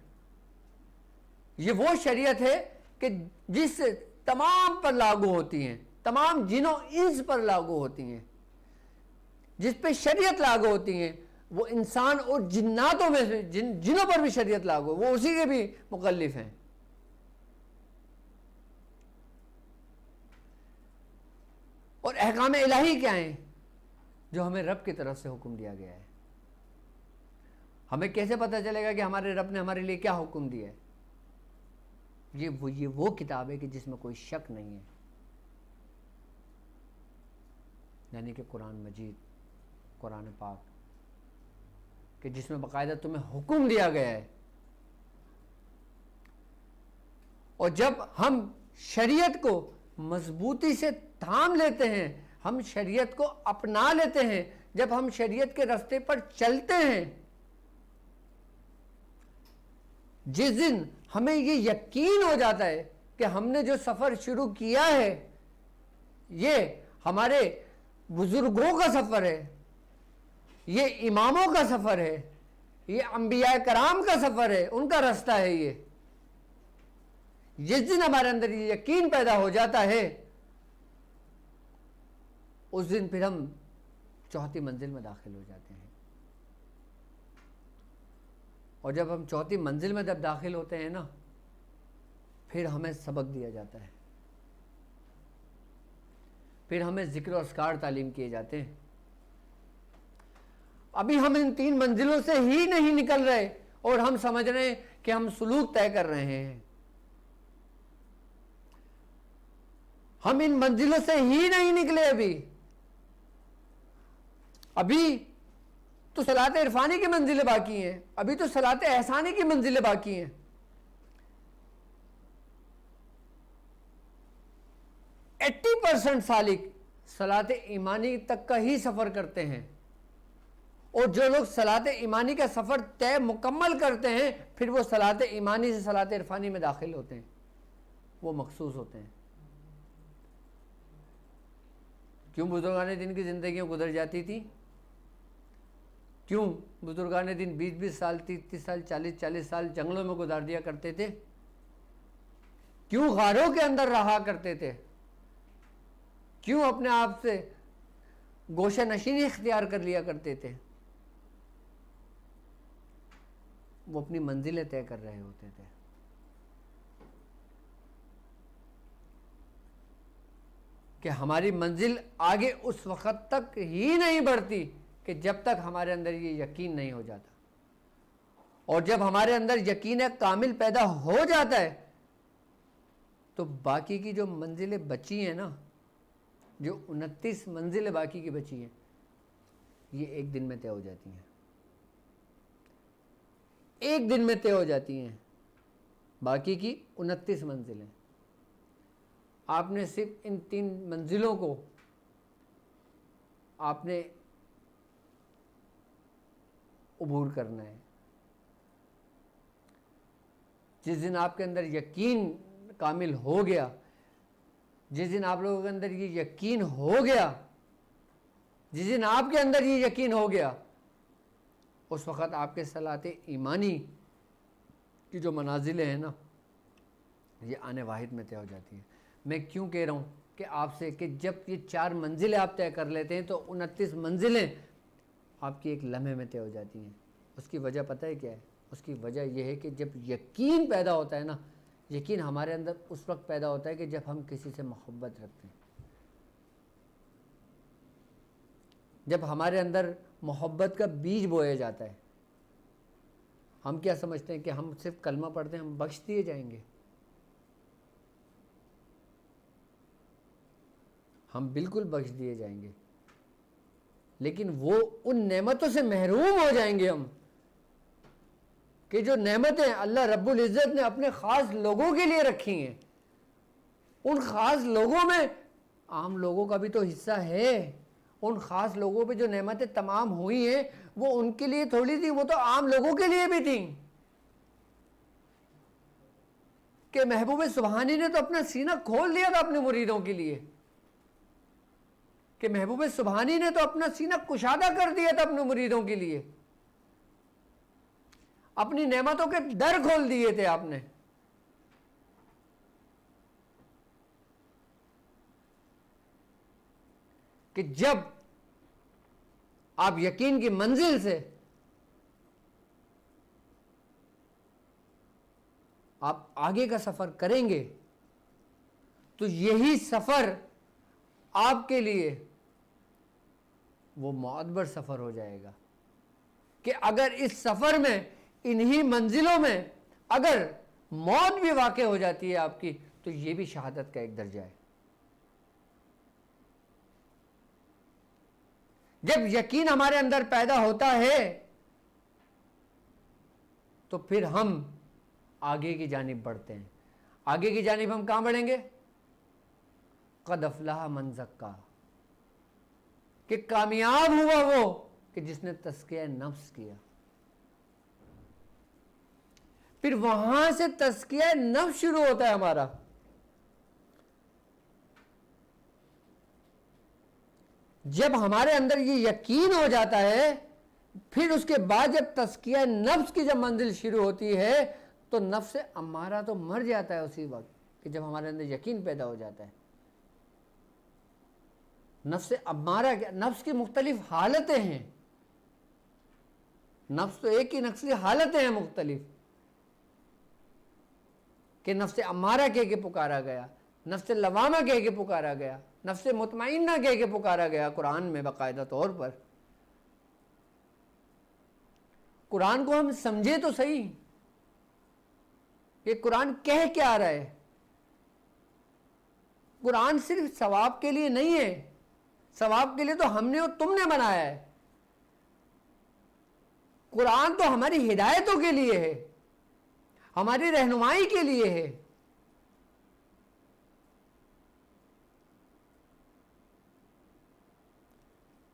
یہ وہ شریعت ہے کہ جس سے تمام پر لاگو ہوتی ہیں، تمام جنوں انس پر لاگو ہوتی ہیں، جس پہ شریعت لاگو ہوتی ہیں وہ انسان اور جناتوں میں سے جنوں پر بھی شریعت لاگو، وہ اسی کے بھی مکلف ہیں۔ اور احکام الہی کیا ہیں؟ جو ہمیں رب کی طرف سے حکم دیا گیا ہے۔ ہمیں کیسے پتہ چلے گا کہ ہمارے رب نے ہمارے لیے کیا حکم دیا ہے؟ یہ وہ کتاب ہے کہ جس میں کوئی شک نہیں ہے، یعنی کہ قرآن مجید، قرآن پاک، کہ جس میں باقاعدہ تمہیں حکم دیا گیا ہے۔ اور جب ہم شریعت کو مضبوطی سے تھام لیتے ہیں، ہم شریعت کو اپنا لیتے ہیں، جب ہم شریعت کے راستے پر چلتے ہیں، جس دن ہمیں یہ یقین ہو جاتا ہے کہ ہم نے جو سفر شروع کیا ہے یہ ہمارے بزرگوں کا سفر ہے، یہ اماموں کا سفر ہے، یہ انبیاء کرام کا سفر ہے، ان کا راستہ ہے یہ، جس دن ہمارے اندر یہ یقین پیدا ہو جاتا ہے، اس دن پھر ہم چوتھی منزل میں داخل ہو جاتے ہیں۔ اور جب ہم چوتھی منزل میں جب داخل ہوتے ہیں نا، پھر ہمیں سبق دیا جاتا ہے، پھر ہمیں ذکر و اذکار تعلیم کیے جاتے ہیں۔ ابھی ہم ان 3 منزلوں سے ہی نہیں نکل رہے اور ہم سمجھ رہے ہیں کہ ہم سلوک طے کر رہے ہیں، ہم ان منزلوں سے ہی نہیں نکلے، ابھی تو صلاۃ عرفانی کی منزلیں باقی ہیں، ابھی تو صلاۃ احسانی کی منزلیں باقی ہیں۔ 80% سالک صلاۃ ایمانی تک کا ہی سفر کرتے ہیں، اور جو لوگ صلاۃ ایمانی کا سفر طے مکمل کرتے ہیں، پھر وہ صلاۃ ایمانی سے صلاۃ عرفانی میں داخل ہوتے ہیں، وہ مخصوص ہوتے ہیں۔ کیوں بزرگان دین کی زندگیاں گزر جاتی تھی؟ کیوں بزرگان دین 20 سال 30 سال 40 سال جنگلوں میں گزار دیا کرتے تھے؟ کیوں غاروں کے اندر رہا کرتے تھے؟ کیوں اپنے آپ سے گوشہ نشینی اختیار کر لیا کرتے تھے؟ وہ اپنی منزلیں طے کر رہے ہوتے تھے۔ کہ ہماری منزل آگے اس وقت تک ہی نہیں بڑھتی کہ جب تک ہمارے اندر یہ یقین نہیں ہو جاتا، اور جب ہمارے اندر یقین کامل پیدا ہو جاتا ہے تو باقی کی جو منزلیں بچی ہیں نا، جو 29 منزلیں باقی کی بچی ہیں، یہ ایک دن میں طے ہو جاتی ہیں، ایک دن میں طے ہو جاتی ہیں باقی کی 29 منزلیں۔ آپ نے صرف ان 3 منزلوں کو آپ نے عبور کرنا ہے۔ جس دن آپ کے اندر یقین کامل ہو گیا، جس دن آپ لوگوں کے اندر یہ یقین ہو گیا جس دن آپ کے اندر یہ یقین ہو گیا اس وقت آپ کے صلات ایمانی کی جو منازلیں ہیں نا یہ آنے واحد میں طے ہو جاتی ہیں۔ میں کیوں کہہ رہا ہوں کہ آپ سے کہ جب یہ 4 منزلیں آپ طے کر لیتے ہیں تو 29 منزلیں آپ کی ایک لمحے میں طے ہو جاتی ہیں۔ اس کی وجہ پتہ ہے کیا ہے؟ اس کی وجہ یہ ہے کہ جب یقین پیدا ہوتا ہے نا، یقین ہمارے اندر اس وقت پیدا ہوتا ہے کہ جب ہم کسی سے محبت رکھتے ہیں، جب ہمارے اندر محبت کا بیج بویا جاتا ہے۔ ہم کیا سمجھتے ہیں کہ ہم صرف کلمہ پڑھتے ہیں ہم بخش دیے جائیں گے؟ ہم بالکل بخش دیے جائیں گے، لیکن وہ ان نعمتوں سے محروم ہو جائیں گے ہم کہ جو نعمتیں اللہ رب العزت نے اپنے خاص لوگوں کے لیے رکھی ہیں، ان خاص لوگوں میں عام لوگوں کا بھی تو حصہ ہے۔ ان خاص لوگوں پہ جو نعمتیں تمام ہوئی ہیں وہ ان کے لیے تھوڑی تھی، وہ تو عام لوگوں کے لیے بھی تھیں۔ کہ محبوب سبحانی نے تو اپنا سینہ کھول دیا تھا اپنے مریدوں کے لیے، کہ محبوب سبحانی نے تو اپنا سینہ کشادہ کر دیا تھا اپنے مریدوں کے لیے، اپنی نعمتوں کے در کھول دیے تھے آپ نے۔ کہ جب آپ یقین کی منزل سے آپ آگے کا سفر کریں گے تو یہی سفر آپ کے لیے وہ معتبر سفر ہو جائے گا کہ اگر اس سفر میں انہی منزلوں میں اگر موت بھی واقع ہو جاتی ہے آپ کی تو یہ بھی شہادت کا ایک درجہ ہے۔ جب یقین ہمارے اندر پیدا ہوتا ہے تو پھر ہم آگے کی جانب بڑھتے ہیں۔ آگے کی جانب ہم کہاں بڑھیں گے؟ قد افلح من زکا، کہ کامیاب ہوا وہ کہ جس نے تزکیہ نفس کیا۔ پھر وہاں سے تزکیہ نفس شروع ہوتا ہے ہمارا۔ جب ہمارے اندر یہ یقین ہو جاتا ہے پھر اس کے بعد جب تزکیہ نفس کی جب منزل شروع ہوتی ہے تو نفس امارہ تو مر جاتا ہے اسی وقت کہ جب ہمارے اندر یقین پیدا ہو جاتا ہے۔ نفس امارہ کیا؟ نفس کی مختلف حالتیں ہیں۔ نفس تو ایک ہی، نفس کی حالتیں ہیں مختلف، کہ نفس امارہ کہہ کے پکارا گیا، نفس لوامہ کہہ کے پکارا گیا، نفس مطمئنہ کہہ کے پکارا گیا قرآن میں باقاعدہ طور پر۔ قرآن کو ہم سمجھے تو صحیح کہ قرآن کہہ کیا رہا ہے۔ قرآن صرف ثواب کے لیے نہیں ہے، ثواب کے لیے تو ہم نے اور تم نے بنایا ہے۔ قرآن تو ہماری ہدایتوں کے لیے ہے، ہماری رہنمائی کے لیے ہے۔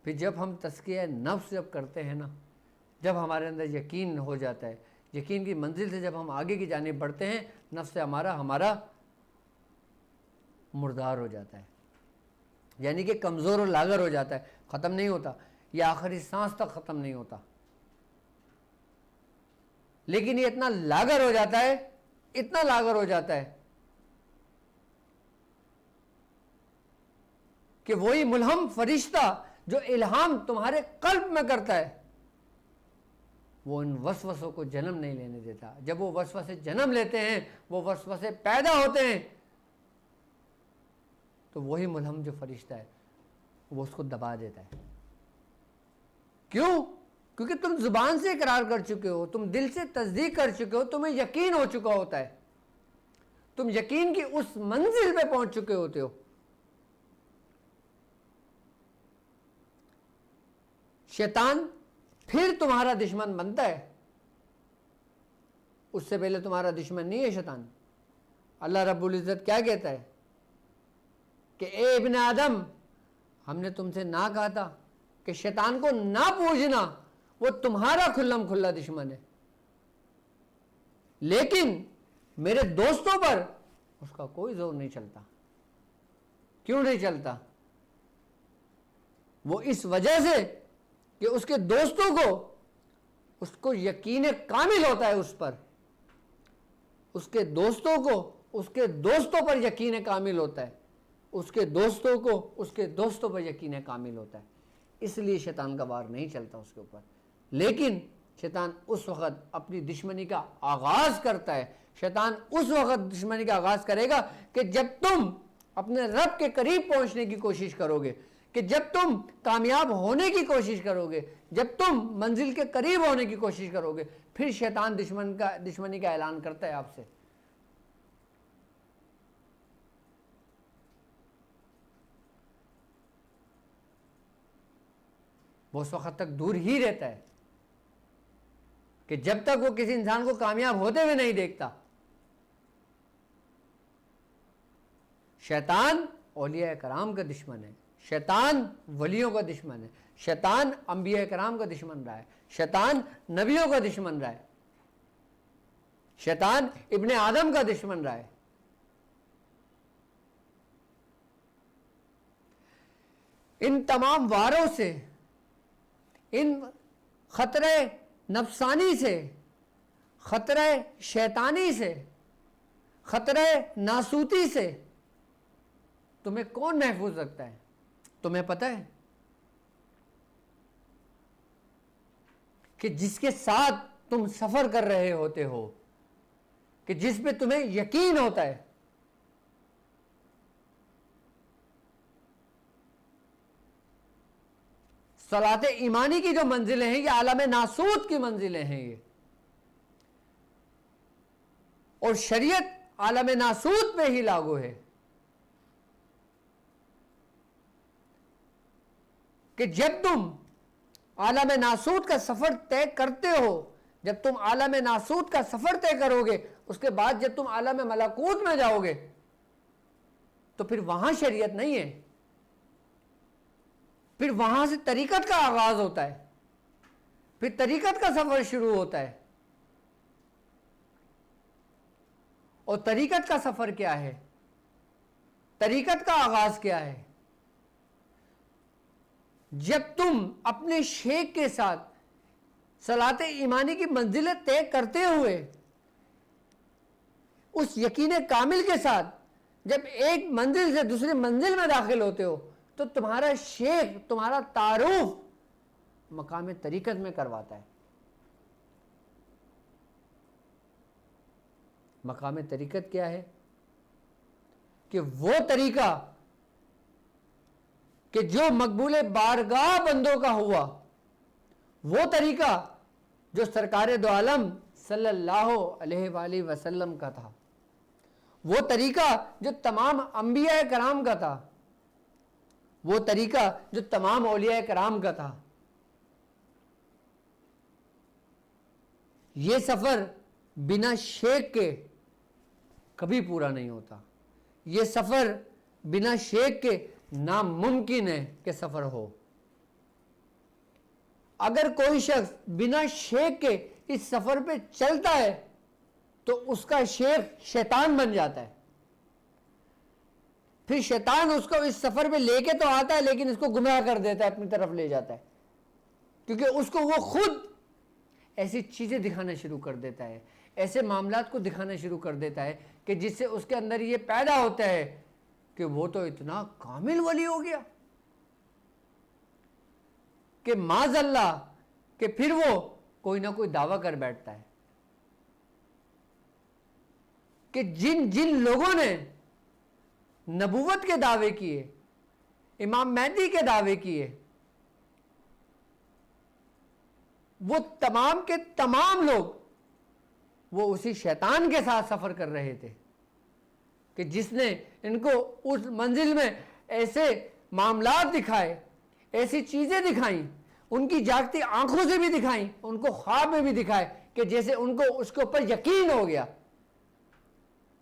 پھر جب ہم تزکیہ نفس جب کرتے ہیں نا، جب ہمارے اندر یقین ہو جاتا ہے، یقین کی منزل سے جب ہم آگے کی جانب بڑھتے ہیں، نفس ہمارا مردار ہو جاتا ہے، یعنی کہ کمزور اور لاغر ہو جاتا ہے، ختم نہیں ہوتا، یہ آخری سانس تک ختم نہیں ہوتا، لیکن یہ اتنا لاغر ہو جاتا ہے، اتنا لاغر ہو جاتا ہے کہ وہی ملہم فرشتہ جو الہام تمہارے قلب میں کرتا ہے وہ ان وسوسوں کو جنم نہیں لینے دیتا۔ جب وہ وسوسے جنم لیتے ہیں، وہ وسوسے پیدا ہوتے ہیں، تو وہی ملہم جو فرشتہ ہے وہ اس کو دبا دیتا ہے۔ کیوں؟ کیونکہ تم زبان سے اقرار کر چکے ہو، تم دل سے تصدیق کر چکے ہو، تمہیں یقین ہو چکا ہوتا ہے، تم یقین کی اس منزل پہ پہنچ چکے ہوتے ہو۔ شیطان پھر تمہارا دشمن بنتا ہے، اس سے پہلے تمہارا دشمن نہیں ہے شیطان۔ اللہ رب العزت کیا کہتا ہے کہ اے ابن آدم، ہم نے تم سے نہ کہا تھا کہ شیطان کو نہ پوجنا، وہ تمہارا کھلم کھلا دشمن ہے، لیکن میرے دوستوں پر اس کا کوئی زور نہیں چلتا۔ کیوں نہیں چلتا؟ وہ اس وجہ سے کہ اس کے دوستوں کو اس کو یقین کامل ہوتا ہے اس پر، اس کے دوستوں کو اس کے دوستوں پر یقین کامل ہوتا ہے، اس کے دوستوں کو اس کے دوستوں پر یقین کامل ہوتا ہے، اس لیے شیطان کا وار نہیں چلتا اس کے اوپر۔ لیکن شیطان اس وقت اپنی دشمنی کا آغاز کرتا ہے، شیطان اس وقت دشمنی کا آغاز کرے گا کہ جب تم اپنے رب کے قریب پہنچنے کی کوشش کرو گے، کہ جب تم کامیاب ہونے کی کوشش کرو گے، جب تم منزل کے قریب ہونے کی کوشش کرو گے، پھر شیطان دشمنی کا اعلان کرتا ہے آپ سے۔ وہ اس وقت تک دور ہی رہتا ہے کہ جب تک وہ کسی انسان کو کامیاب ہوتے ہوئے نہیں دیکھتا۔ شیطان اولیاء کرام کا دشمن ہے، شیطان ولیوں کا دشمن ہے، شیطان انبیاء کرام کا دشمن رہا ہے، شیطان نبیوں کا دشمن رہا ہے، شیطان ابن آدم کا دشمن رہا ہے۔ ان تمام واروں سے، ان خطرے نفسانی سے، خطرے شیطانی سے، خطرے ناسوتی سے تمہیں کون محفوظ رکھتا ہے؟ تمہیں پتہ ہے کہ جس کے ساتھ تم سفر کر رہے ہوتے ہو، کہ جس پہ تمہیں یقین ہوتا ہے، صلاۃ ایمانی کی جو منزلیں ہیں یہ عالم ناسوت کی منزلیں ہیں یہ، اور شریعت عالم ناسوت پہ ہی لاگو ہے، کہ جب تم عالم ناسوت کا سفر طے کرتے ہو، جب تم عالم ناسوت کا سفر طے کرو گے، اس کے بعد جب تم عالم ملکوت میں جاؤ گے تو پھر وہاں شریعت نہیں ہے، پھر وہاں سے طریقت کا آغاز ہوتا ہے، پھر طریقت کا سفر شروع ہوتا ہے۔ اور طریقت کا سفر کیا ہے؟ طریقت کا آغاز کیا ہے؟ جب تم اپنے شیخ کے ساتھ صلاۃ ایمانی کی منزلیں طے کرتے ہوئے اس یقین کامل کے ساتھ جب ایک منزل سے دوسری منزل میں داخل ہوتے ہو تو تمہارا شیخ تمہارا تعارف مقام طریقت میں کرواتا ہے۔ مقام طریقت کیا ہے؟ کہ وہ طریقہ کہ جو مقبول بارگاہ بندوں کا ہوا، وہ طریقہ جو سرکار دو عالم صلی اللہ علیہ وآلہ وسلم کا تھا، وہ طریقہ جو تمام انبیاء کرام کا تھا، وہ طریقہ جو تمام اولیاء کرام کا تھا۔ یہ سفر بنا شیخ کے کبھی پورا نہیں ہوتا، یہ سفر بنا شیخ کے ناممکن ہے کہ سفر ہو۔ اگر کوئی شخص بنا شیخ کے اس سفر پہ چلتا ہے تو اس کا شیخ شیطان بن جاتا ہے، پھر شیطان اس کو اس سفر پہ لے کے تو آتا ہے لیکن اس کو گمراہ کر دیتا ہے، اپنی طرف لے جاتا ہے، کیونکہ اس کو وہ خود ایسی چیزیں دکھانا شروع کر دیتا ہے، ایسے معاملات کو دکھانا شروع کر دیتا ہے کہ جس سے اس کے اندر یہ پیدا ہوتا ہے کہ وہ تو اتنا کامل ولی ہو گیا کہ معاذ اللہ، کہ پھر وہ کوئی نہ کوئی دعویٰ کر بیٹھتا ہے کہ جن جن لوگوں نے نبوت کے دعوے کیے، امام مہدی کے دعوے کیے، وہ تمام کے تمام لوگ وہ اسی شیطان کے ساتھ سفر کر رہے تھے کہ جس نے ان کو اس منزل میں ایسے معاملات دکھائے، ایسی چیزیں دکھائیں، ان کی جاگتی آنکھوں سے بھی دکھائیں، ان کو خواب میں بھی دکھائے کہ جیسے ان کو اس کے اوپر یقین ہو گیا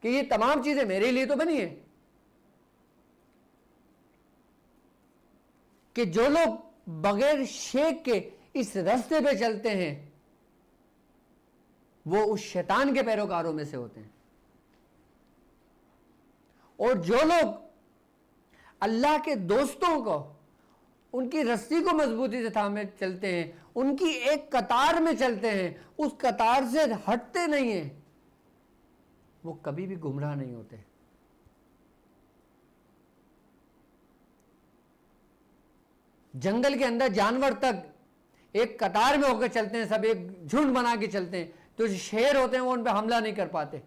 کہ یہ تمام چیزیں میرے لیے تو بنی ہیں، کہ جو لوگ بغیر شیخ کے اس راستے پہ چلتے ہیں وہ اس شیطان کے پیروکاروں میں سے ہوتے ہیں، اور جو لوگ اللہ کے دوستوں کو ان کی رسی کو مضبوطی سے تھامے چلتے ہیں، ان کی ایک قطار میں چلتے ہیں، اس قطار سے ہٹتے نہیں ہیں، وہ کبھی بھی گمراہ نہیں ہوتے۔ جنگل کے اندر جانور تک ایک قطار میں ہو کر چلتے ہیں، سب ایک جھنڈ بنا کے چلتے ہیں، تو جو شیر ہوتے ہیں وہ ان پہ حملہ نہیں کر پاتے،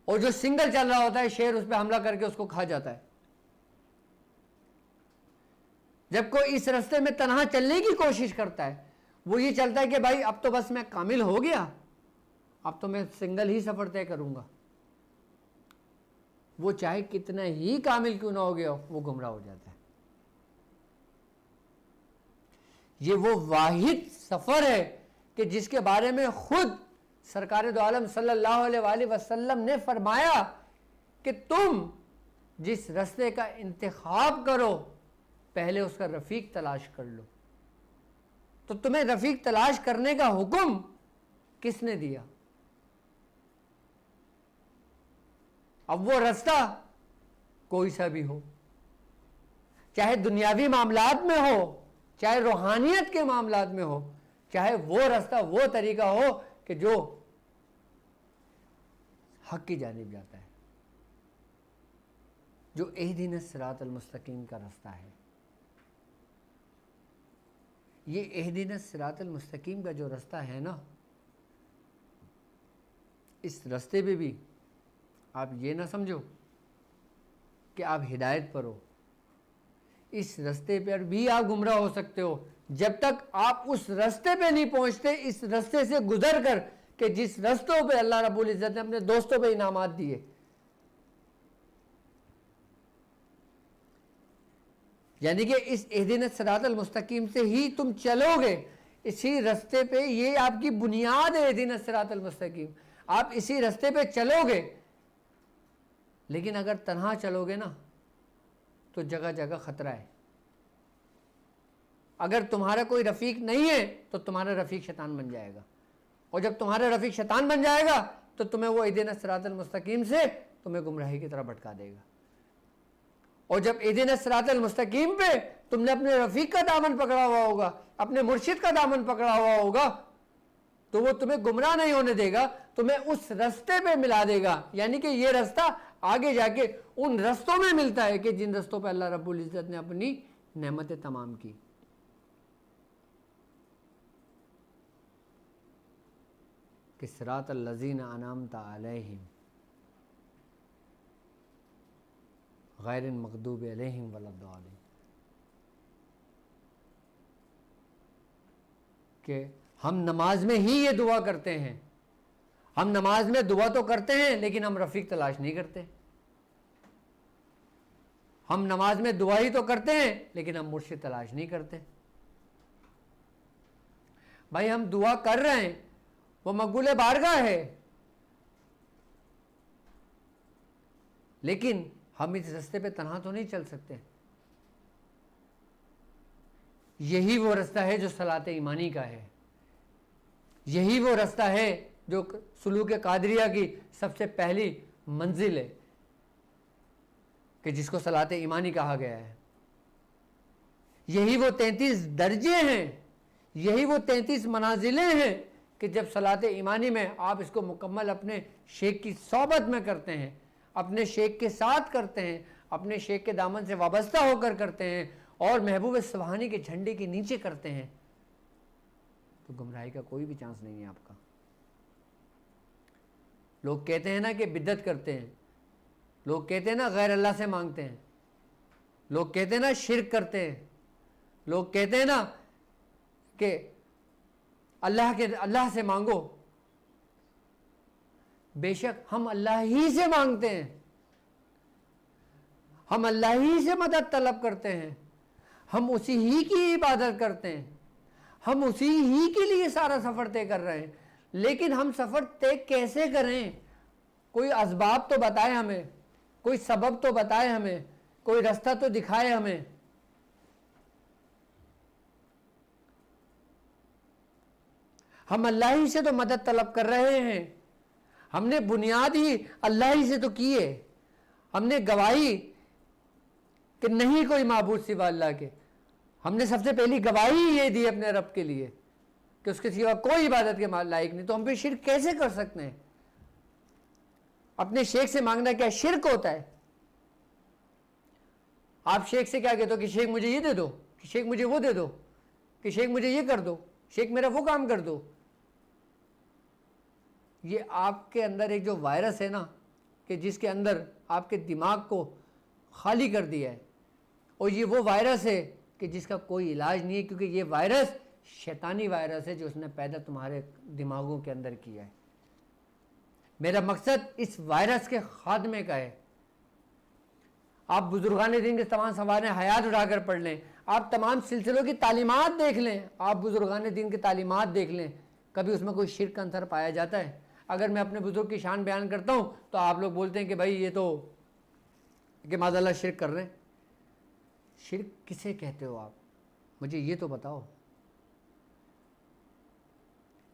اور جو سنگل چل رہا ہوتا ہے شیر اس پہ حملہ کر کے اس کو کھا جاتا ہے۔ جب کوئی اس راستے میں تنہا چلنے کی کوشش کرتا ہے، وہ یہ چلتا ہے کہ بھائی اب تو بس میں کامل ہو گیا، اب تو میں سنگل ہی سفر طے کروں گا، وہ چاہے کتنا ہی کامل کیوں نہ ہو گیا وہ گمراہ ہو جاتا ہے۔ یہ وہ واحد سفر ہے کہ جس کے بارے میں خود سرکار دو عالم صلی اللہ علیہ وآلہ وسلم نے فرمایا کہ تم جس راستے کا انتخاب کرو پہلے اس کا رفیق تلاش کر لو۔ تو تمہیں رفیق تلاش کرنے کا حکم کس نے دیا؟ اب وہ راستہ کوئی سا بھی ہو، چاہے دنیاوی معاملات میں ہو، چاہے روحانیت کے معاملات میں ہو، چاہے وہ راستہ وہ طریقہ ہو کہ جو حق کی جانب جاتا ہے، جو اہدنا الصراط المستقیم کا راستہ ہے۔ یہ اہدنا الصراط المستقیم کا جو راستہ ہے نا، اس راستے پہ بھی آپ یہ نہ سمجھو کہ آپ ہدایت پر ہو، اس راستے پر بھی آپ گمراہ ہو سکتے ہو جب تک آپ اس راستے پہ نہیں پہنچتے، اس راستے سے گزر کر کہ جس رستوں پہ اللہ رب العزت نے اپنے دوستوں پہ انعامات دیے۔ یعنی کہ اس اہدنا الصراط المستقیم سے ہی تم چلو گے، اسی راستے پہ، یہ آپ کی بنیاد ہے اہدنا الصراط المستقیم، آپ اسی راستے پہ چلو گے۔ لیکن اگر تنہا چلو گے نا تو جگہ جگہ خطرہ ہے۔ اگر تمہارا کوئی رفیق نہیں ہے تو تمہارا رفیق شیطان بن جائے گا، اور جب تمہارا رفیق شیطان بن جائے گا تو تمہیں وہ اہدنا الصراط المستقیم سے تمہیں گمراہی کی طرف بھٹکا دے گا۔ اور جب اہدنا الصراط المستقیم پہ تم نے اپنے رفیق کا دامن پکڑا ہوا ہوگا، اپنے مرشد کا دامن پکڑا ہوا ہوگا، تو وہ تمہیں گمراہ نہیں ہونے دے گا، تمہیں اس رستے پہ ملا دے گا۔ یعنی کہ یہ رستہ آگے جا کے ان رستوں میں ملتا ہے کہ جن رستوں پہ اللہ رب العزت نے اپنی نعمتیں تمام کی۔ کہ صراط الذین انعمت علیہم غیر المغضوب علیہم ولا الضالین، کہ ہم نماز میں ہی یہ دعا کرتے ہیں، ہم نماز میں دعا تو کرتے ہیں لیکن ہم رفیق تلاش نہیں کرتے، ہم نماز میں دعا ہی تو کرتے ہیں لیکن ہم مرشد تلاش نہیں کرتے۔ بھائی ہم دعا کر رہے ہیں، وہ مقبول بارگاہ ہے، لیکن ہم اس رستے پہ تنہا تو نہیں چل سکتے۔ یہی وہ رستہ ہے جو صلاۃ ایمانی کا ہے، یہی وہ رستہ ہے جو سلوک قادریہ کی سب سے پہلی منزل ہے، کہ جس کو صلاۃ ایمانی کہا گیا ہے۔ یہی وہ 33 درجے ہیں، یہی وہ 33 منازلیں ہیں کہ جب صلاۃ ایمانی میں آپ اس کو مکمل اپنے شیخ کی صحبت میں کرتے ہیں، اپنے شیخ کے ساتھ کرتے ہیں، اپنے شیخ کے دامن سے وابستہ ہو کر کرتے ہیں، اور محبوب سبحانی کے جھنڈے کے نیچے کرتے ہیں، تو گمراہی کا کوئی بھی چانس نہیں ہے آپ کا۔ لوگ کہتے ہیں نا کہ بدعت کرتے ہیں، لوگ کہتے ہیں نا غیر اللہ سے مانگتے ہیں، لوگ کہتے ہیں نا شرک کرتے ہیں، لوگ کہتے ہیں نا کہ اللہ سے مانگو۔ بے شک ہم اللہ ہی سے مانگتے ہیں، ہم اللہ ہی سے مدد طلب کرتے ہیں، ہم اسی ہی کی عبادت کرتے ہیں، ہم اسی ہی کے لیے سارا سفر طے کر رہے ہیں۔ لیکن ہم سفر طے کیسے کریں؟ کوئی اسباب تو بتائے ہمیں، کوئی سبب تو بتائے ہمیں، کوئی راستہ تو دکھائے ہمیں۔ ہم اللہ ہی سے تو مدد طلب کر رہے ہیں، ہم نے بنیاد ہی اللہ ہی سے تو کی ہے، ہم نے گواہی کہ نہیں کوئی معبود سوا اللہ کے. ہم نے سب سے پہلی گواہی یہ دی اپنے رب کے لیے کہ اس کے سوا کوئی عبادت کے لائق نہیں. تو ہم پہ شرک کیسے کر سکتے ہیں؟ اپنے شیخ سے مانگنا کیا شرک ہوتا ہے؟ آپ شیخ سے کیا کہتے ہو کہ شیخ مجھے یہ دے دو، کہ شیخ مجھے وہ دے دو، کہ شیخ مجھے یہ کر دو، شیخ میرا وہ کام کر دو. یہ آپ کے اندر ایک جو وائرس ہے نا، کہ جس کے اندر آپ کے دماغ کو خالی کر دیا ہے، اور یہ وہ وائرس ہے کہ جس کا کوئی علاج نہیں ہے، کیونکہ یہ وائرس شیطانی وائرس ہے جو اس نے پیدا تمہارے دماغوں کے اندر کیا ہے. میرا مقصد اس وائرس کے خاتمے کا ہے. آپ بزرگان دین کے تمام سوانح حیات اٹھا کر پڑھ لیں، آپ تمام سلسلوں کی تعلیمات دیکھ لیں، آپ بزرگان دین کی تعلیمات دیکھ لیں، کبھی اس میں کوئی شرک کا عنصر پایا جاتا ہے؟ اگر میں اپنے بزرگ کی شان بیان کرتا ہوں تو آپ لوگ بولتے ہیں کہ بھائی یہ تو کہ معاذ اللہ شرک کر رہے ہیں. شرک کسے کہتے ہو آپ؟ مجھے یہ تو بتاؤ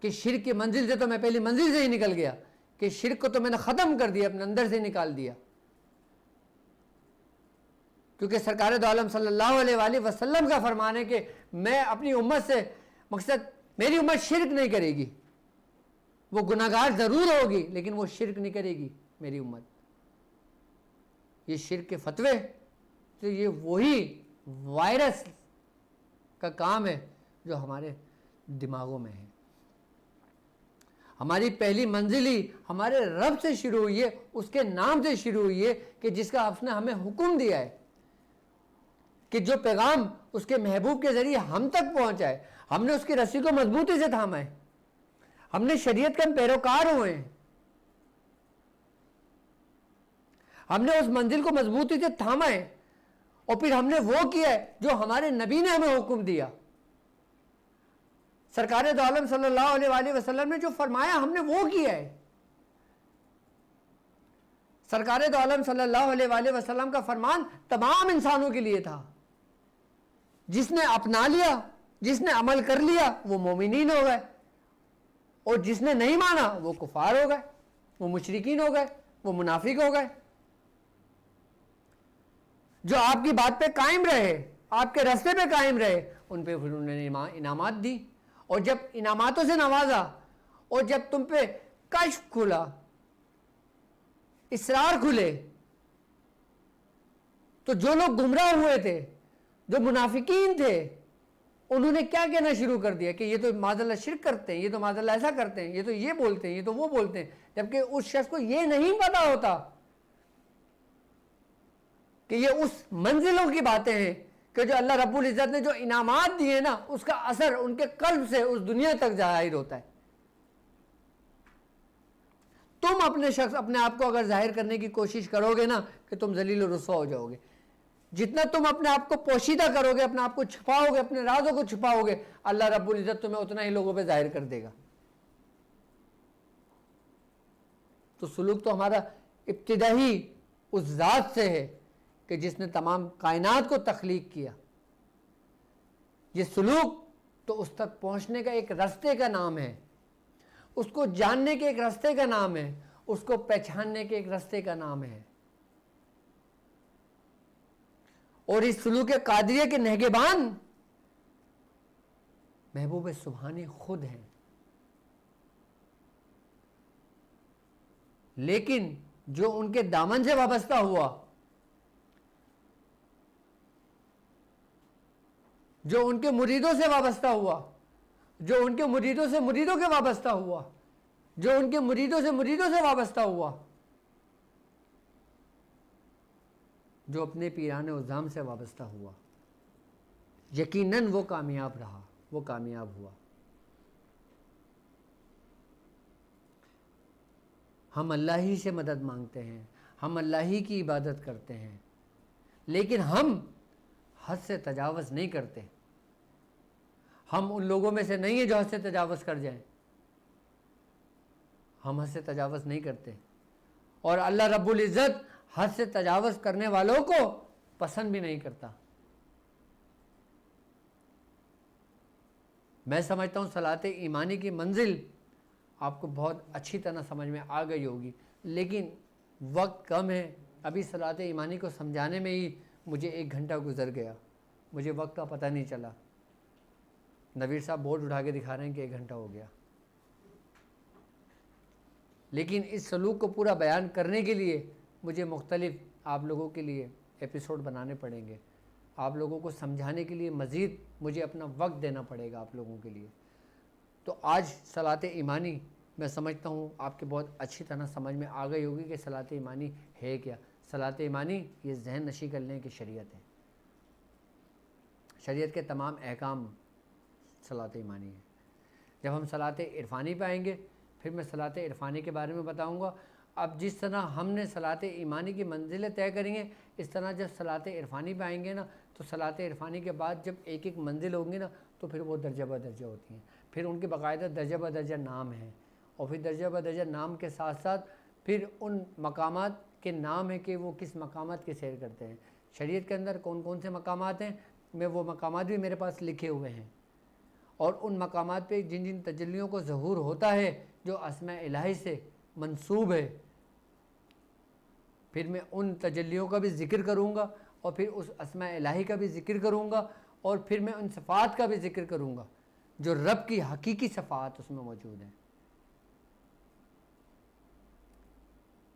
کہ شرک کی منزل سے تو میں پہلی منزل سے ہی نکل گیا، کہ شرک کو تو میں نے ختم کر دیا، اپنے اندر سے نکال دیا. کیونکہ سرکار دو عالم صلی اللہ علیہ وآلہ وسلم کا فرمان ہے کہ میں اپنی امت سے، مقصد میری امت شرک نہیں کرے گی، وہ گناہگار ضرور ہوگی لیکن وہ شرک نہیں کرے گی میری امت. یہ شرک کے فتوے تو یہ وہی وائرس کا کام ہے جو ہمارے دماغوں میں ہے. ہماری پہلی منزل ہی ہمارے رب سے شروع ہوئی ہے، اس کے نام سے شروع ہوئی ہے کہ جس کا اس نے ہمیں حکم دیا ہے کہ جو پیغام اس کے محبوب کے ذریعے ہم تک پہنچا ہے، ہم نے اس کی رسی کو مضبوطی سے تھاما ہے، ہم نے شریعت کے پیروکار ہوئے ہیں، ہم نے اس منزل کو مضبوطی سے تھاما ہے، اور پھر ہم نے وہ کیا ہے جو ہمارے نبی نے ہمیں حکم دیا. سرکار دو عالم صلی اللہ علیہ وآلہ وسلم نے جو فرمایا ہم نے وہ کیا ہے. سرکار دو عالم صلی اللہ علیہ وآلہ وسلم کا فرمان تمام انسانوں کے لیے تھا. جس نے اپنا لیا، جس نے عمل کر لیا وہ مومنین ہو گئے، اور جس نے نہیں مانا وہ کفار ہو گئے، وہ مشرکین ہو گئے، وہ منافق ہو گئے. جو آپ کی بات پہ قائم رہے، آپ کے راستے پہ قائم رہے، ان پہ پھر انہوں نے انعامات دی، اور جب انعاماتوں سے نوازا، اور جب تم پہ کشف کھلا، اسرار کھلے، تو جو لوگ گمراہ ہوئے تھے، جو منافقین تھے، انہوں نے کیا کہنا شروع کر دیا کہ یہ تو معاذ اللہ شرک کرتے ہیں، یہ تو معاذ اللہ ایسا کرتے ہیں، یہ تو یہ بولتے ہیں، یہ تو وہ بولتے ہیں. جبکہ اس شخص کو یہ نہیں پتا ہوتا کہ یہ اس منزلوں کی باتیں ہیں کہ جو اللہ رب العزت نے جو انعامات دیے نا، اس کا اثر ان کے قلب سے اس دنیا تک ظاہر ہوتا ہے. تم اپنے آپ کو اگر ظاہر کرنے کی کوشش کرو گے نا کہ تم ذلیل و رسوا ہو جاؤ گے. جتنا تم اپنے آپ کو پوشیدہ کرو گے، اپنے آپ کو چھپاؤ گے، اپنے رازوں کو چھپاؤ گے، اللہ رب العزت تمہیں اتنا ہی لوگوں پہ ظاہر کر دے گا. تو سلوک تو ہمارا ابتدائی اس ذات سے ہے کہ جس نے تمام کائنات کو تخلیق کیا. یہ سلوک تو اس تک پہنچنے کا ایک راستے کا نام ہے، اس کو جاننے کے ایک راستے کا نام ہے، اس کو پہچاننے کے ایک راستے کا نام ہے. اور اس سلوک قادریہ کے نگہبان محبوب سبحانی خود ہیں. لیکن جو ان کے دامن سے وابستہ ہوا، جو ان کے مریدوں سے وابستہ ہوا، جو ان کے مریدوں سے مریدوں کے وابستہ ہوا، جو ان کے مریدوں سے مریدوں سے وابستہ ہوا، جو اپنے پیران عظام سے وابستہ ہوا، یقیناً وہ کامیاب رہا، وہ کامیاب ہوا. ہم اللہ ہی سے مدد مانگتے ہیں، ہم اللہ ہی کی عبادت کرتے ہیں، لیکن ہم حد سے تجاوز نہیں کرتے. ہم ان لوگوں میں سے نہیں ہیں جو حد سے تجاوز کر جائیں. ہم حد سے تجاوز نہیں کرتے، اور اللہ رب العزت حد سے تجاوز کرنے والوں کو پسند بھی نہیں کرتا. میں سمجھتا ہوں صلاۃ ایمانی کی منزل آپ کو بہت اچھی طرح سمجھ میں آ گئی ہوگی، لیکن وقت کم ہے. ابھی صلاۃ ایمانی کو سمجھانے میں ہی مجھے 1 گھنٹہ گزر گیا، مجھے وقت کا پتہ نہیں چلا۔ نویر صاحب بورڈ اٹھا کے دکھا رہے ہیں کہ 1 گھنٹہ ہو گیا، لیکن اس سلوک کو پورا بیان کرنے کے لیے مجھے مختلف آپ لوگوں کے لیے ایپیسوڈ بنانے پڑیں گے، آپ لوگوں کو سمجھانے کے لیے مزید مجھے اپنا وقت دینا پڑے گا آپ لوگوں کے لیے۔ تو آج صلاۃ ایمانی میں سمجھتا ہوں آپ کے بہت اچھی طرح سمجھ میں آ گئی ہوگی کہ صلاۃ ایمانی ہے کیا۔ صلاۃ ایمانی یہ ذہن نشی کرنے کی شریعت ہے، شریعت کے تمام احکام صلاۃ ایمانی ہے۔ جب ہم صلاۃ عرفانی پہ آئیں گے پھر میں صلاۃ عرفانی کے بارے میں بتاؤں گا۔ اب جس طرح ہم نے صلاۃ ایمانی کی منزلیں طے کریں گے، اس طرح جب صلاۃ عرفانی پہ آئیں گے نا تو صلاۃ عرفانی کے بعد جب ایک ایک منزل ہوں گی نا تو پھر وہ درجہ بدرجہ ہوتی ہیں، پھر ان کے باقاعدہ درجہ بدرجہ نام ہیں، اور پھر درجہ بدرجہ نام کے ساتھ ساتھ پھر ان مقامات کے نام ہیں کہ وہ کس مقامات کی سیر کرتے ہیں۔ شریعت کے اندر کون کون سے مقامات ہیں، میں وہ مقامات بھی میرے پاس لکھے ہوئے ہیں، اور ان مقامات پہ جن جن تجلیوں کو ظہور ہوتا ہے جو اسماء الہی سے منسوب ہے، پھر میں ان تجلیوں کا بھی ذکر کروں گا، اور پھر اس اسماء الہی کا بھی ذکر کروں گا، اور پھر میں ان صفات کا بھی ذکر کروں گا جو رب کی حقیقی صفات اس میں موجود ہیں۔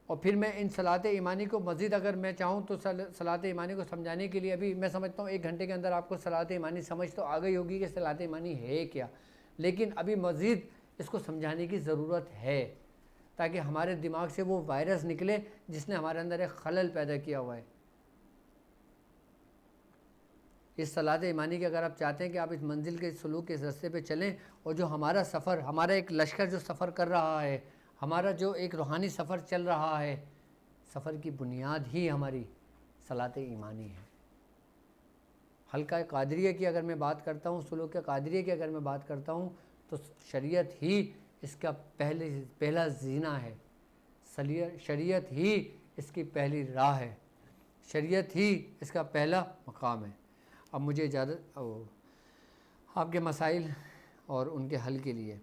اور پھر میں ان صلاۃ ایمانی کو مزید اگر میں چاہوں تو صلاۃ ایمانی کو سمجھانے کے لیے ابھی میں سمجھتا ہوں 1 گھنٹے کے اندر آپ کو صلاۃ ایمانی سمجھ تو آ گئی ہوگی کہ صلاۃ ایمانی ہے کیا، لیکن ابھی مزید اس کو سمجھانے کی ضرورت ہے تاکہ ہمارے دماغ سے وہ وائرس نکلے جس نے ہمارے اندر ایک خلل پیدا کیا ہوا ہے۔ اس صلاۃ ایمانی کے اگر آپ چاہتے ہیں کہ آپ اس منزل کے سلوک کے راستے پہ چلیں، اور جو ہمارا سفر، ہمارا ایک لشکر جو سفر کر رہا ہے، ہمارا جو ایک روحانی سفر چل رہا ہے، سفر کی بنیاد ہی ہماری صلاۃ ایمانی ہے۔ حلقہ قادریہ کی اگر میں بات کرتا ہوں، سلوک قادریہ کی اگر میں بات کرتا ہوں تو شریعت ہی اس کا پہلا زینہ ہے، شریعت ہی اس کی پہلی راہ ہے، شریعت ہی اس کا پہلا مقام ہے۔ اب مجھے اجازت آپ کے مسائل اور ان کے حل کے لیے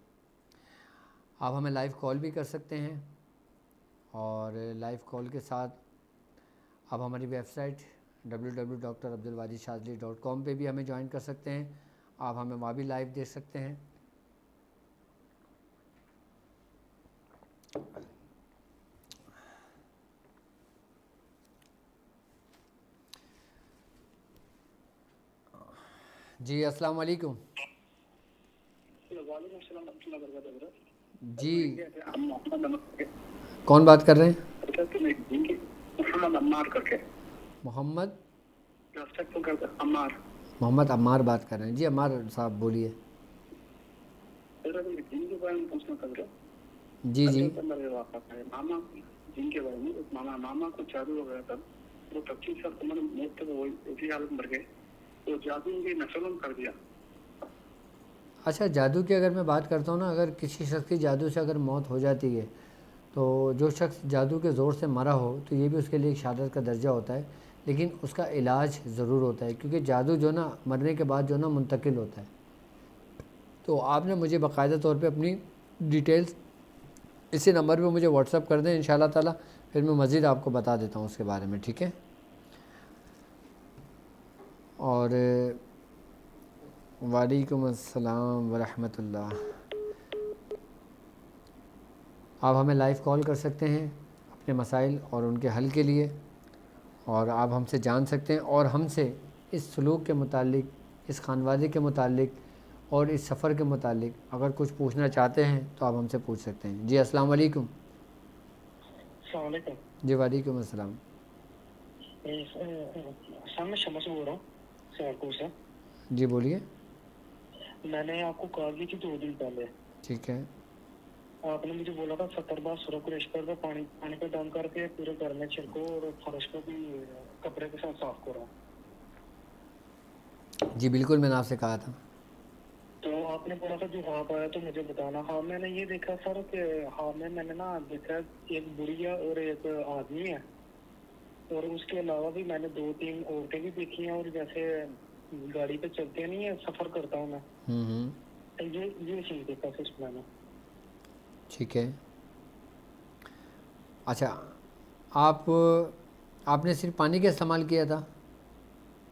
آپ ہمیں لائیو کال بھی کر سکتے ہیں، اور لائیو کال کے ساتھ آپ ہماری ویب سائٹ www.drabdulwadishazli.com پہ بھی ہمیں جوائن کر سکتے ہیں، آپ ہمیں وہاں بھی لائیو دیکھ سکتے ہیں۔ جی السلام علیکم۔ وعلیکم السلام ورحمۃ اللہ وبرکاتہ۔ جی کون بات کر رہے ہیں؟ محمد عمار کر کے محمد عمار عمار بات کر رہے ہیں۔ جی عمار صاحب بولیے۔ دین کے بارے میں پوچھنا تھا۔ جی جی ماما دین کے بارے میں ماما کو جادو وغیرہ تھا، وہ 25 سال عمر موت تک اسی حالت مر گئے، تو جادو ان کی نسلوں کر دیا۔ اچھا جادو کی اگر میں بات کرتا ہوں نا، اگر کسی شخص کی جادو سے اگر موت ہو جاتی ہے تو جو شخص جادو کے زور سے مرا ہو تو یہ بھی اس کے لیے ایک شہادت کا درجہ ہوتا ہے، لیکن اس کا علاج ضرور ہوتا ہے، کیونکہ جادو جو نا مرنے کے بعد جو نا منتقل ہوتا ہے۔ تو آپ نے مجھے باقاعدہ طور پہ اپنی ڈیٹیلز اسی نمبر پہ مجھے واٹس ایپ کر دیں، انشاءاللہ تعالیٰ پھر میں مزید آپ کو بتا دیتا ہوں اس کے بارے میں، ٹھیک ہے؟ اور وعلیکم السلام ورحمۃ اللہ۔ آپ ہمیں لائیو کال کر سکتے ہیں اپنے مسائل اور ان کے حل کے لیے، اور آپ ہم سے جان سکتے ہیں، اور ہم سے اس سلوک کے متعلق، اس خانوادے کے متعلق اور اس سفر کے متعلق اگر کچھ پوچھنا چاہتے ہیں تو آپ ہم سے پوچھ سکتے ہیں۔ جی السلام علیکم۔ السلام علیکم۔ جی وعلیکم السلام۔ میں شمس بول رہا ہوں سیالکوٹ سے۔ جی بولیے۔ میں نے آپ کو کال کی تھی 2 دن پہلے، ٹھیک ہے۔ آپ نے مجھے بولا تھا 70 بار سورہ قریش پر پانی پہ ڈال کر کے پورے گھر میں چھڑکو اور فرش کو بھی کپڑے کے ساتھ صاف کرو۔ جی بالکل میں نے آپ سے کہا تھا۔ تو آپ نے بولا تھا جو خواب آیا تو مجھے بتانا۔ ہاں میں نے یہ دیکھا سر کہ خواب میں نے نا دیکھا ایک بڑھیا اور ایک آدمی ہے، اور اس کے علاوہ بھی میں نے 2-3 عورتیں بھی دیکھی ہیں، اور جیسے گاڑی پہ چلتے نہیں ہے سفر کرتا ہوں میں، یہ چیز دیکھا سر میں نے۔ ٹھیک ہے۔ اچھا آپ نے صرف پانی کا استعمال کیا تھا؟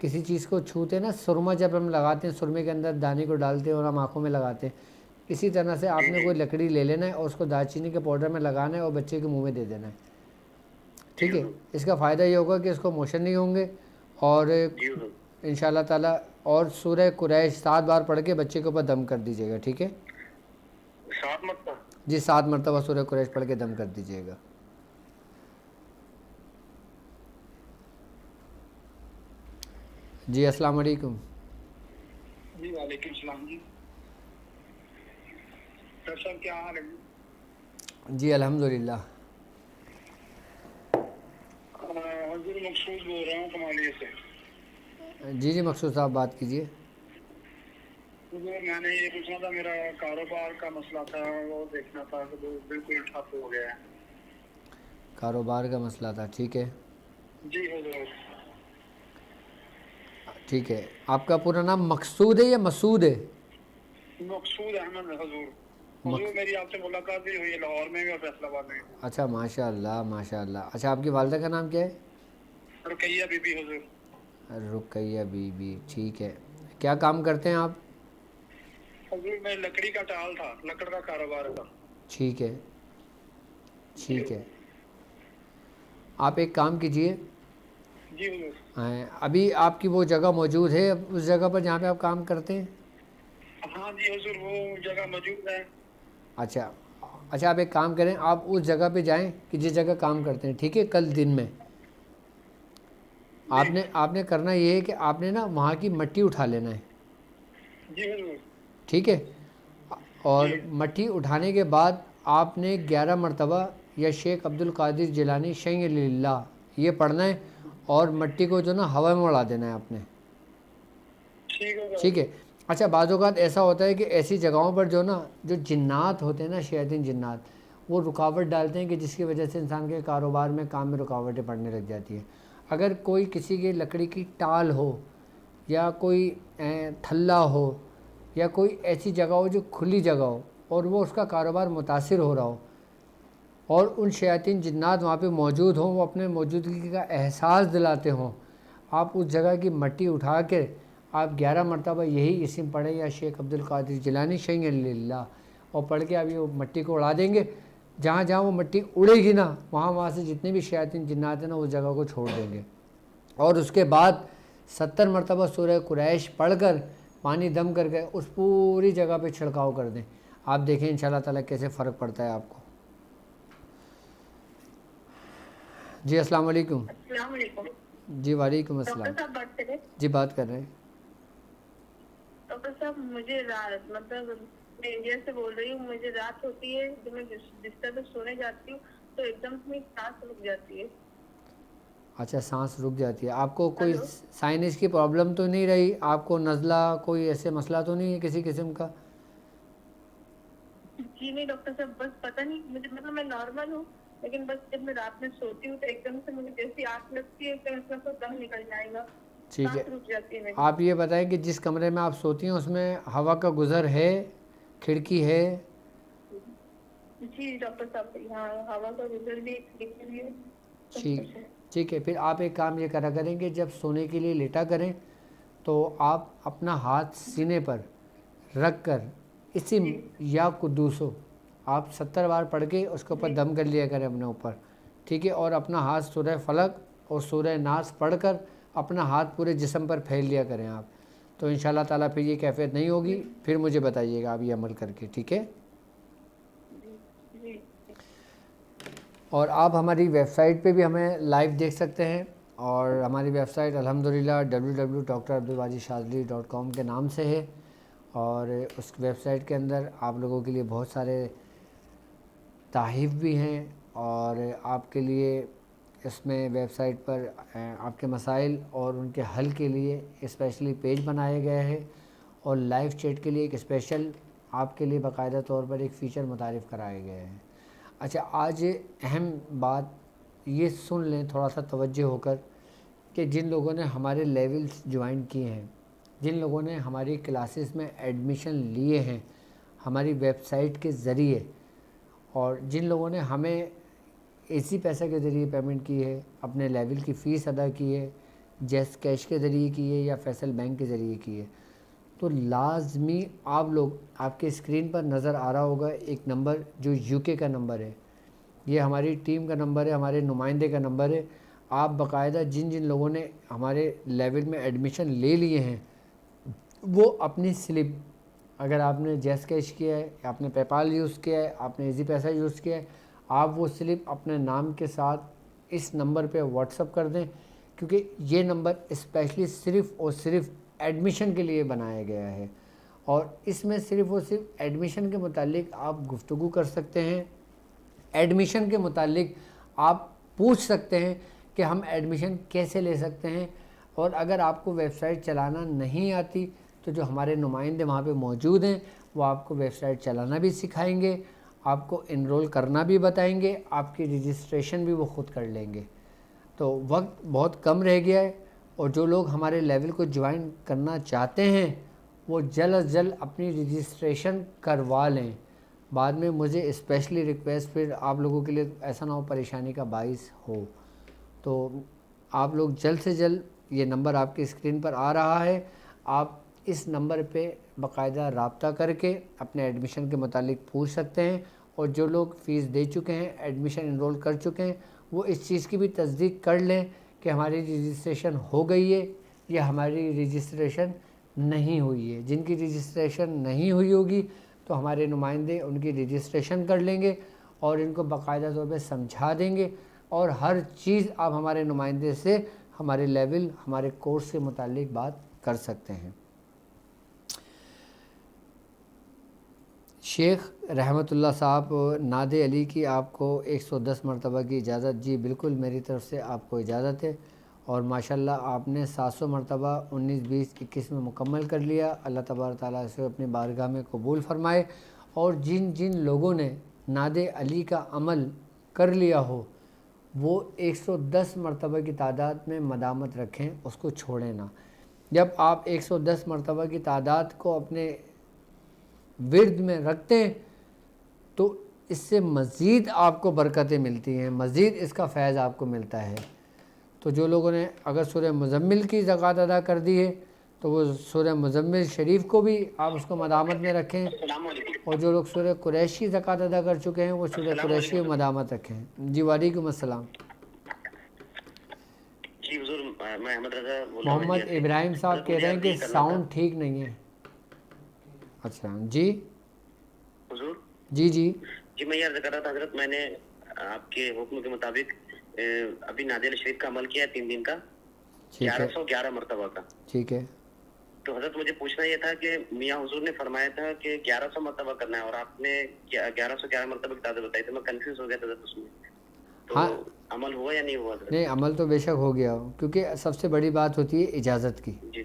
کسی چیز کو چھوتے نا، سرما جب ہم لگاتے ہیں سرمے کے اندر دانے کو ڈالتے ہیں اور ہم آنکھوں میں لگاتے ہیں، اسی طرح سے آپ نے کوئی لکڑی لے لینا ہے اور اس کو دال چینی کے پاؤڈر میں لگانا ہے اور بچے کے منہ میں دے دینا ہے، ٹھیک ہے؟ اس کا فائدہ یہ ہوگا کہ اس کو موشن نہیں ہوں گے، اور ان شاء اللہ تعالیٰ اور سورہ قریش 7 بار پڑھ کے بچے کے اوپر دم کر دیجیے گا، ٹھیک ہے؟ 7 مرتبہ؟ جی 7 مرتبہ سورہ قریش پڑھ کے دم کر دیجیے گا۔ جی السلام علیکم۔ جی وعلیکم السلام جی، ڈاکٹر صاحب کیا حال ہے؟ جی الحمدللہ۔ حضور مقصود بول رہا ہوں کمالیہ سے۔ جی جی مقصود صاحب بات کیجیے۔ حضور میں نے یہ پوچھنا تھا، میرا کاروبار کا مسئلہ تھا، وہ دیکھنا تھا کہ وہ بالکل ٹھپ ہو گیا ہے۔ کاروبار کا مسئلہ تھا، ٹھیک ہے؟ جی حضور۔ ٹھیک ہے، آپ کا پورا نام مقصود ہے یا مسعود ہے؟ مقصود احمد حضور۔ حضور میری آپ سے ملاقات بھی ہوئی ہے لاہور میں بھی اور فیصل آباد میں بھی۔ اچھا ماشاء اللہ ماشاء اللہ۔ اچھا آپ کی والدہ کا نام کیا ہے؟ رقیہ بی بی حضور۔ رقیہ بی بی، ٹھیک ہے۔ کیا کام کرتے ہیں آپ؟ حضور میں لکڑی کا ٹال تھا، لکڑ کا کاروبار تھا۔ ٹھیک ہے ٹھیک ہے، آپ ایک کام کیجئے، جی حضور۔ ابھی آپ کی وہ جگہ موجود ہے اس جگہ پر جہاں پہ آپ کام کرتے ہیں؟ ہاں جی حضور، وہ جگہ موجود ہے۔ اچھا اچھا، آپ ایک کام کریں، آپ اس جگہ پہ جائیں کہ جس جگہ کام کرتے ہیں، ٹھیک ہے؟ کل دن میں آپ نے کرنا یہ ہے کہ آپ نے نا وہاں کی مٹی اٹھا لینا ہے، جی حضور۔ ٹھیک ہے؟ اور مٹی اٹھانے کے بعد آپ نے 11 مرتبہ یا شیخ عبد القادر جیلانی شیء للہ یہ پڑھنا ہے، اور مٹی کو جو نا ہوا میں اڑا دینا ہے آپ نے، ٹھیک ہے؟ اچھا بعض اوقات ایسا ہوتا ہے کہ ایسی جگہوں پر جو نا جو جنات ہوتے ہیں نا، شیاطین جنات، وہ رکاوٹ ڈالتے ہیں کہ جس کی وجہ سے انسان کے کاروبار میں کام میں رکاوٹیں پڑنے لگ جاتی ہیں۔ اگر کوئی کسی کے لکڑی کی ٹال ہو یا کوئی تھلا ہو یا کوئی ایسی جگہ ہو جو کھلی جگہ ہو اور وہ اس کا کاروبار متاثر ہو رہا ہو اور ان شیاطین جنات وہاں پہ موجود ہوں، وہ اپنے موجودگی کا احساس دلاتے ہوں، آپ اس جگہ کی مٹی اٹھا کے آپ 11 مرتبہ یہی اسم پڑھیں یا شیخ عبد القادر جیلانی شیء للہ، اور پڑھ کے آپ یہ مٹی کو اڑا دیں گے۔ جہاں جہاں وہ مٹی اڑے گی نا وہاں سے جتنے بھی شیاطین جنات ہیں نا اس جگہ کو چھوڑ دیں گے، اور اس کے بعد 70 مرتبہ سورہ قریش پڑھ کر پانی دم کر کے اس پوری جگہ پہ چھڑکاؤ کر دیں۔ آپ دیکھیں انشاءاللہ تعالیٰ کیسے فرق پڑتا ہے آپ کو۔ جی السلام علیکم۔ السلام علیکم۔ جی وعلیکم السلام۔ ڈاکٹر صاحب بات کر رہے ہیں؟ جی بات کر رہے ہیں۔ ڈاکٹر صاحب مجھے رات مطلب میں انڈیا سے بول رہی ہوں، مجھے رات ہوتی ہے جب میں بستر پہ سونے جاتی ہوں تو ایک دم سے سانس رک جاتی ہے۔ اچھا سانس رک جاتی ہے، آپ کو کوئی سائنس کی پرابلم تو نہیں رہی؟ آپ کو نزلہ کوئی ایسے مسئلہ تو نہیں ہے کسی قسم کا؟ جی نہیں ڈاکٹر صاحب، بس پتہ نہیں مجھے، مطلب میں نارمل ہوں لیکن بس جب میں رات میں سوتی ہوں تو ایک دم سے مجھے جیسی آنکھ لگتی ہے کہ اس میں سے دم نکل جائے گا، ٹھیک ہے، سانس رک جاتی ہے میری۔ آپ یہ بتائیں کہ جس کمرے میں آپ سوتی ہیں اس میں ہوا کا گزر ہے، کھڑکی ہے؟ جی ڈاکٹر صاحب، ہاں ہوا کا گزر بھی ہے۔ ٹھیک ہے، پھر آپ ایک کام یہ کرا کریں کہ جب سونے کے لیے لیٹا کریں تو آپ اپنا ہاتھ سینے پر رکھ کر اسم یا قدوسو آپ 70 بار پڑھ کے اس کے اوپر دم کر لیا کریں اپنے اوپر، ٹھیک ہے؟ اور اپنا ہاتھ سورہ فلق اور سورہ ناس پڑھ کر اپنا ہاتھ پورے جسم پر پھیل لیا کریں آپ، تو انشاءاللہ تعالیٰ پھر یہ کیفیت نہیں ہوگی، پھر مجھے بتائیے گا آپ یہ عمل کر کے، ٹھیک ہے؟ اور آپ ہماری ویب سائٹ پہ بھی ہمیں لائیو دیکھ سکتے ہیں، اور ہماری ویب سائٹ الحمدللہ www.drabdulwajidshadili.com کے نام سے ہے، اور اس ویب سائٹ کے اندر آپ لوگوں کے لیے بہت سارے تحائف بھی ہیں، اور آپ کے لیے اس میں ویب سائٹ پر آپ کے مسائل اور ان کے حل کے لیے اسپیشلی پیج بنائے گئے ہیں، اور لائیو چیٹ کے لیے ایک اسپیشل آپ کے لیے باقاعدہ طور پر ایک فیچر متعارف کرائے گئے ہیں۔ اچھا آج اہم بات یہ سن لیں تھوڑا سا توجہ ہو کر، کہ جن لوگوں نے ہمارے لیولز جوائن کیے ہیں، جن لوگوں نے ہماری کلاسز میں ایڈمیشن لیے ہیں ہماری ویب سائٹ کے ذریعے، اور جن لوگوں نے ہمیں اسی پیسہ کے ذریعے پیمنٹ کی ہے، اپنے لیول کی فیس ادا کی ہے، جیس کیش کے ذریعے کی ہے یا فیصل بینک کے ذریعے کی ہے، تو لازمی آپ لوگ، آپ کے اسکرین پر نظر آ رہا ہوگا ایک نمبر جو یو کے کا نمبر ہے، یہ ہماری ٹیم کا نمبر ہے، ہمارے نمائندے کا نمبر ہے۔ آپ باقاعدہ جن جن لوگوں نے ہمارے لیول میں ایڈمیشن لے لیے ہیں وہ اپنی سلپ، اگر آپ نے جیس کیش کیا ہے، آپ نے پے پال یوز کیا ہے، آپ نے ایزی پیسہ یوز کیا ہے، آپ وہ سلپ اپنے نام کے ساتھ اس نمبر پہ واٹس اپ کر دیں، کیونکہ یہ نمبر اسپیشلی صرف اور صرف ایڈمیشن کے لیے بنایا گیا ہے، اور اس میں صرف اور صرف ایڈمیشن کے متعلق آپ گفتگو کر سکتے ہیں، ایڈمیشن کے متعلق آپ پوچھ سکتے ہیں کہ ہم ایڈمیشن کیسے لے سکتے ہیں، اور اگر آپ کو ویب سائٹ چلانا نہیں آتی تو جو ہمارے نمائندے وہاں پہ موجود ہیں وہ آپ کو ویب سائٹ چلانا بھی سکھائیں گے، آپ کو انرول کرنا بھی بتائیں گے، آپ کی رجسٹریشن بھی وہ خود کر لیں گے۔ تو وقت بہت کم رہ گیا ہے، اور جو لوگ ہمارے لیول کو جوائن کرنا چاہتے ہیں وہ جلد از جلد اپنی رجسٹریشن کروا لیں۔ بعد میں مجھے اسپیشلی ریکویسٹ پھر آپ لوگوں کے لیے ایسا نہ ہو پریشانی کا باعث ہو، تو آپ لوگ جلد سے جلد، یہ نمبر آپ کی اسکرین پر آ رہا ہے، آپ اس نمبر پہ باقاعدہ رابطہ کر کے اپنے ایڈمیشن کے متعلق پوچھ سکتے ہیں، اور جو لوگ فیس دے چکے ہیں، ایڈمیشن انرول کر چکے ہیں، وہ اس چیز کی بھی تصدیق کر لیں کہ ہماری رجسٹریشن ہو گئی ہے یا ہماری رجسٹریشن نہیں ہوئی ہے۔ جن کی رجسٹریشن نہیں ہوئی ہوگی تو ہمارے نمائندے ان کی رجسٹریشن کر لیں گے اور ان کو باقاعدہ طور پہ سمجھا دیں گے، اور ہر چیز آپ ہمارے نمائندے سے ہمارے لیول، ہمارے کورس کے متعلق بات کر سکتے ہیں۔ شیخ رحمت اللہ صاحب، نادے علی کی آپ کو 110 مرتبہ کی اجازت۔ جی بالکل، میری طرف سے آپ کو اجازت ہے، اور ماشاءاللہ آپ نے 700 مرتبہ 19 20 21 میں مکمل کر لیا۔ اللہ تبارک تعالیٰ سے اپنی بارگاہ میں قبول فرمائے، اور جن جن لوگوں نے نادے علی کا عمل کر لیا ہو وہ 110 مرتبہ کی تعداد میں مدامت رکھیں، اس کو چھوڑیں نہ۔ جب آپ 110 مرتبہ کی تعداد کو اپنے ورد میں رکھتے ہیں تو اس سے مزید آپ کو برکتیں ملتی ہیں، مزید اس کا فیض آپ کو ملتا ہے۔ تو جو لوگوں نے اگر سورہ مزمل کی زکوٰۃ ادا کر دی ہے تو وہ سورہ مزمل شریف کو بھی آپ اس کو مدامت میں رکھیں، السلام علیکم۔ اور جو لوگ سورہ قریش کی زکوٰۃ ادا کر چکے ہیں وہ سورہ قریش کی مدامت رکھیں۔ جی وعلیکم السلام۔ جی حضور، میں احمد رضا بول رہا ہوں محمد انڈیا سے۔ ابراہیم صاحب کہہ رہے ہیں کہ ساؤنڈ ٹھیک نہیں ہے۔ اچھا جی حضور جی جی جی، میں یہ عرض کر رہا تھا حضرت، میں نے آپ کے حکم کے مطابق ابھی نادے علی شریف کا عمل کیا ہے 3 دن کا، ٹھیک ہے 1111 مرتبہ کا۔ ٹھیک ہے۔ تو حضرت مجھے پوچھنا یہ تھا کہ میاں حضور نے فرمایا تھا کہ 1100 مرتبہ کرنا ہے، اور آپ نے 1111 مرتبہ کی تعداد بتائی، تو میں کنفیوز ہو گیا تھا حضرت اس میں، تو ہاں عمل ہوا یا نہیں ہوا حضرت؟ نہیں، عمل تو بے شک ہو گیا ہو، کیونکہ سب سے بڑی بات ہوتی ہے اجازت کی۔ جی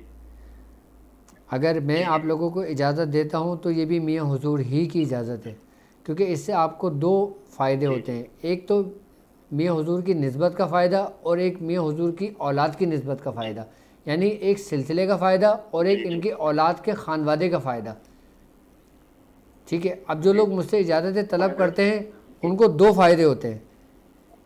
اگر میں آپ لوگوں کو اجازت دیتا ہوں تو یہ بھی میاں حضور ہی کی اجازت ہے، کیونکہ اس سے آپ کو 2 فائدے ہوتے ہیں، ایک تو میاں حضور کی نسبت کا فائدہ، اور ایک میاں حضور کی اولاد کی نسبت کا فائدہ، یعنی ایک سلسلے کا فائدہ اور ایک ان کی اولاد کے خانوادے کا فائدہ۔ ٹھیک ہے، اب جو لوگ مجھ سے اجازتیں طلب کرتے ہیں ان کو 2 فائدے ہوتے ہیں۔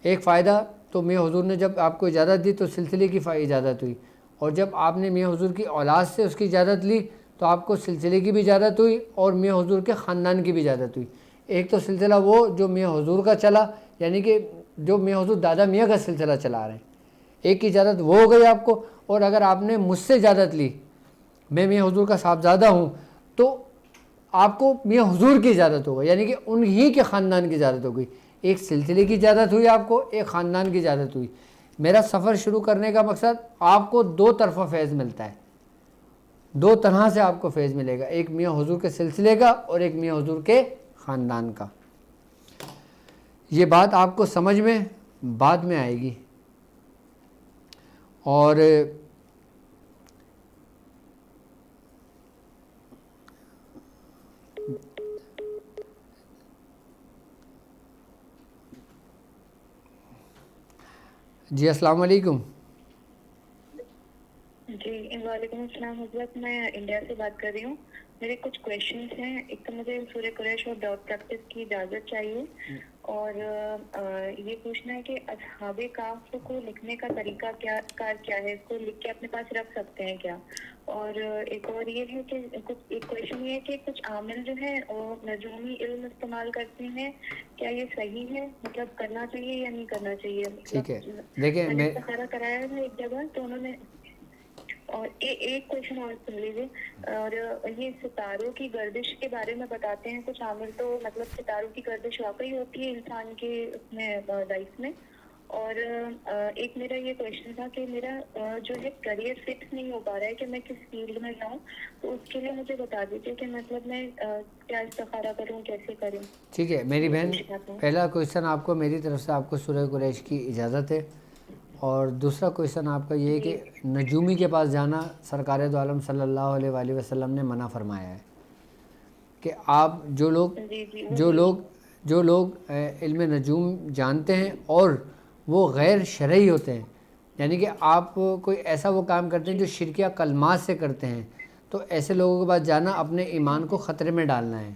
ایک فائدہ تو میاں حضور نے جب آپ کو اجازت دی تو سلسلے کی اجازت ہوئی، اور جب آپ نے میاں حضور کی اولاد سے اس کی اجازت لی تو آپ کو سلسلے کی بھی اجازت ہوئی اور میاں حضور کے خاندان کی بھی اجازت ہوئی۔ ایک تو سلسلہ وہ جو میاں حضور کا چلا، یعنی کہ جو میاں حضور دادا میاں کا سلسلہ چلا رہے ہیں، ایک کی اجازت وہ ہو گئی آپ کو، اور اگر آپ نے مجھ سے اجازت لی، میں میاں حضور کا صاحبزادہ ہوں، تو آپ کو میاں حضور کی اجازت ہوگی، یعنی کہ انہی کے خاندان کی اجازت ہوگی۔ ایک سلسلے کی اجازت ہوئی آپ کو، ایک خاندان کی اجازت ہوئی۔ میرا سفر شروع کرنے کا مقصد آپ کو 2 طرفہ فیض ملتا ہے، 2 طرح سے آپ کو فیض ملے گا، ایک میاں حضور کے سلسلے کا اور ایک میاں حضور کے خاندان کا۔ یہ بات آپ کو سمجھ میں بعد میں آئے گی، اور جی السلام علیکم۔ جی وعلیکم السلام حضرت، میں انڈیا سے بات کر رہی ہوں۔ میرے کچھ کویشچنس ہیں۔ ایک تو مجھے سورہ قریش اور داؤد پریکٹس کی اجازت چاہیے، اور یہ پوچھنا ہے کہ اصحاب کہف کو لکھنے کا طریقہ کیا ہے, اس کو لکھ کے اپنے پاس رکھ سکتے ہیں کیا؟ اور ایک اور یہ ہے کہ ایک کویشچن یہ ہے کہ کچھ عامل جو ہے وہ نجومی علم استعمال کرتے ہیں, کیا یہ صحیح ہے؟ مطلب کرنا چاہیے یا نہیں کرنا چاہیے؟ ٹھیک ہے, مطلب دیکھیں میں نے میں استخارہ کرایا تھا ایک جگہ, تو انہوں نے, اور ایک کویشچن اور سن لیجیے. اور یہ ستاروں کی گردش کے بارے میں بتاتے ہیں کچھ عامل, تو مطلب ستاروں کی گردش واقعی ہوتی ہے انسان کے اس میں لائف میں؟ اور ایک میرا یہ کویشچن تھا کہ میرا جو ہے کریئر فکس نہیں ہو پا رہا ہے کہ میں کس فیلڈ میں جاؤں, تو اس کے لیے مجھے بتا دیجیے کہ مطلب میں کیا استخارہ کروں, کیسے کروں. ٹھیک ہے میری یہ بہن, پوچھنا تھا. پہلا کویشچن آپ کو میری طرف سے آپ کو سورہ قریش کی اجازت ہے, اور دوسرا کویشچن آپ کا یہ ہے جی کہ نجومی کے پاس جانا سرکار دو عالم صلی اللہ علیہ وآلہ وسلم نے منع فرمایا ہے کہ آپ جو جی جی لوگ علم نجوم جانتے ہیں اور وہ غیر شرعی ہوتے ہیں, یعنی کہ آپ کوئی ایسا وہ کام کرتے ہیں جو شرکیہ کلمات سے کرتے ہیں, تو ایسے لوگوں کے پاس جانا اپنے ایمان کو خطرے میں ڈالنا ہے.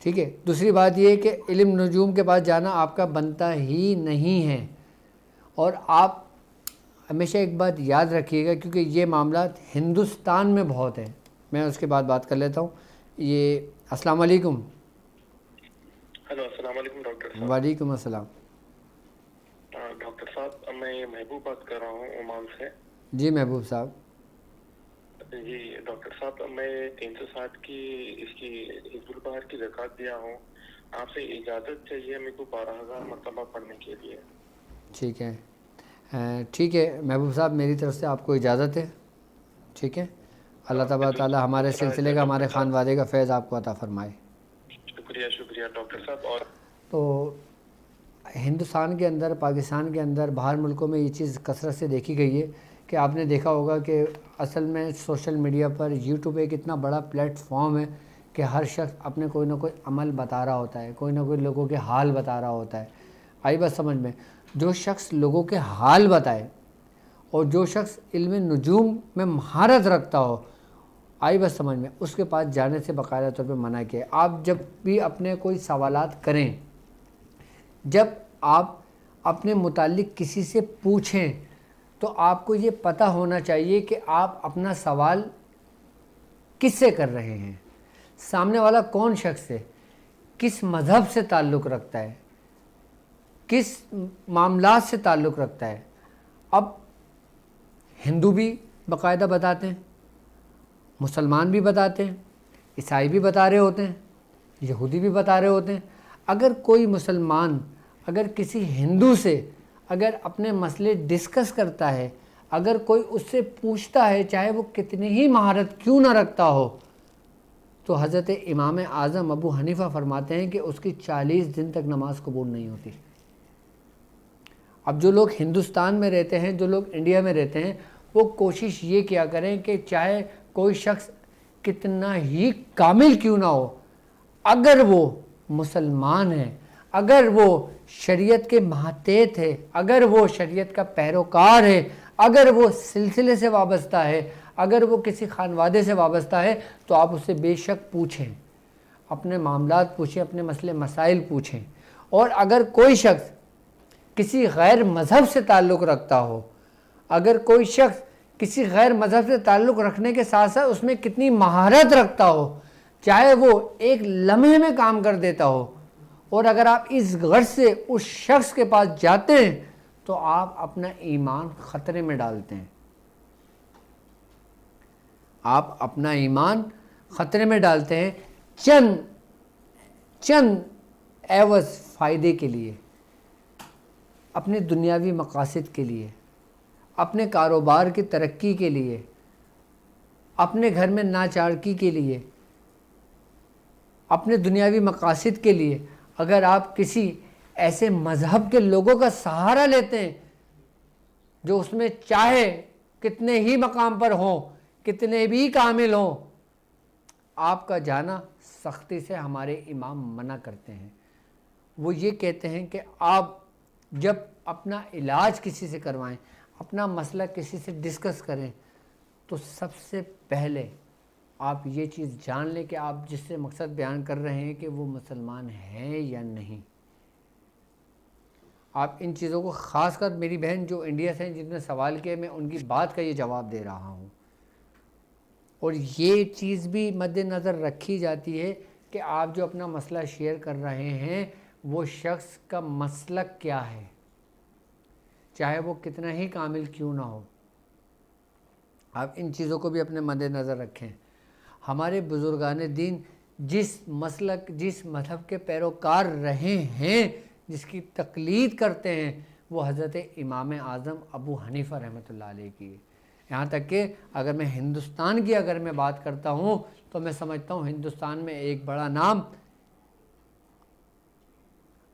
ٹھیک ہے, دوسری بات یہ ہے کہ علم نجوم کے پاس جانا آپ کا بنتا ہی نہیں ہے. اور آپ ہمیشہ ایک بات یاد رکھیے گا, کیونکہ یہ معاملات ہندوستان میں بہت ہیں. میں اس کے بعد بات کر لیتا ہوں. یہ السلام علیکم. ہلو, السلام علیکم ڈاکٹر صاحب. وعلیکم السلام. ڈاکٹر صاحب میں محبوب بات کر رہا ہوں عمان سے. جی محبوب صاحب. جی ڈاکٹر صاحب, میں 360 کی اس کی حزب البہار کی زکوٰۃ دیا ہوں. آپ سے اجازت چاہیے میرے کو 12,000 مرتبہ پڑھنے کے لیے. ٹھیک ہے, ٹھیک ہے محبوب صاحب, میری طرف سے آپ کو اجازت ہے. ٹھیک ہے, اللہ تبارک تعالیٰ ہمارے سلسلے کا, ہمارے خانوادے کا فیض آپ کو عطا فرمائے. شکریہ ڈاکٹر صاحب. اور تو ہندوستان کے اندر, پاکستان کے اندر, باہر ملکوں میں یہ چیز کثرت سے دیکھی گئی ہے کہ آپ نے دیکھا ہوگا کہ اصل میں سوشل میڈیا پر یوٹیوب ایک اتنا بڑا پلیٹ فارم ہے کہ ہر شخص اپنے کوئی نہ کوئی عمل بتا رہا ہوتا ہے, کوئی نہ کوئی لوگوں کے حال بتا رہا ہوتا ہے. آئی بات سمجھ میں؟ جو شخص لوگوں کے حال بتائے اور جو شخص علم نجوم میں مہارت رکھتا ہو, آئی بات سمجھ میں, اس کے پاس جانے سے باقاعدہ طور پہ منع کیا. آپ جب بھی اپنے کوئی سوالات کریں, جب آپ اپنے متعلق کسی سے پوچھیں, تو آپ کو یہ پتہ ہونا چاہیے کہ آپ اپنا سوال کس سے کر رہے ہیں, سامنے والا کون شخص ہے, کس مذہب سے تعلق رکھتا ہے, کس معاملات سے تعلق رکھتا ہے. اب ہندو بھی باقاعدہ بتاتے ہیں, مسلمان بھی بتاتے ہیں, عیسائی بھی بتا رہے ہوتے ہیں, یہودی بھی بتا رہے ہوتے ہیں. اگر کوئی مسلمان اگر کسی ہندو سے اگر اپنے مسئلے ڈسکس کرتا ہے, اگر کوئی اس سے پوچھتا ہے, چاہے وہ کتنی ہی مہارت کیوں نہ رکھتا ہو, تو حضرت امام اعظم ابو حنیفہ فرماتے ہیں کہ اس کی 40 دن تک نماز قبول نہیں ہوتی. اب جو لوگ ہندوستان میں رہتے ہیں, جو لوگ انڈیا میں رہتے ہیں, وہ کوشش یہ کیا کریں کہ چاہے کوئی شخص کتنا ہی کامل کیوں نہ ہو, اگر وہ مسلمان ہے, اگر وہ شریعت کے ماتحت ہے, اگر وہ شریعت کا پیروکار ہے, اگر وہ سلسلے سے وابستہ ہے, اگر وہ کسی خانوادے سے وابستہ ہے, تو آپ اس سے بے شک پوچھیں, اپنے معاملات پوچھیں, اپنے مسئلے مسائل پوچھیں. اور اگر کوئی شخص کسی غیر مذہب سے تعلق رکھتا ہو, اگر کوئی شخص کسی غیر مذہب سے تعلق رکھنے کے ساتھ ساتھ اس میں کتنی مہارت رکھتا ہو, چاہے وہ ایک لمحے میں کام کر دیتا ہو, اور اگر آپ اس غرض سے اس شخص کے پاس جاتے ہیں, تو آپ اپنا ایمان خطرے میں ڈالتے ہیں. آپ اپنا ایمان خطرے میں ڈالتے ہیں چند عوض فائدے کے لیے, اپنے دنیاوی مقاصد کے لیے, اپنے کاروبار کی ترقی کے لیے, اپنے گھر میں ناچارکی کے لیے, اپنے دنیاوی مقاصد کے لیے. اگر آپ کسی ایسے مذہب کے لوگوں کا سہارا لیتے ہیں جو اس میں چاہے کتنے ہی مقام پر ہوں, کتنے بھی کامل ہوں, آپ کا جانا سختی سے ہمارے امام منع کرتے ہیں. وہ یہ کہتے ہیں کہ آپ جب اپنا علاج کسی سے کروائیں, اپنا مسئلہ کسی سے ڈسکس کریں, تو سب سے پہلے آپ یہ چیز جان لیں کہ آپ جس سے مقصد بیان کر رہے ہیں کہ وہ مسلمان ہیں یا نہیں. آپ ان چیزوں کو خاص کر میری بہن جو انڈیا سے ہیں جن نے سوال کیا میں ان کی بات کا یہ جواب دے رہا ہوں، اور یہ چیز بھی مد نظر رکھی جاتی ہے کہ آپ جو اپنا مسئلہ شیئر کر رہے ہیں وہ شخص کا مسلک کیا ہے، چاہے وہ کتنا ہی کامل کیوں نہ ہو، آپ ان چیزوں کو بھی اپنے مد نظر رکھیں۔ ہمارے بزرگان دین جس مسلک جس مذہب کے پیروکار رہے ہیں، جس کی تقلید کرتے ہیں، وہ حضرت امام اعظم ابو حنیفہ رحمۃ اللہ علیہ کی ہے۔ یہاں تک کہ اگر میں ہندوستان کی اگر میں بات کرتا ہوں تو میں سمجھتا ہوں ہندوستان میں ایک بڑا نام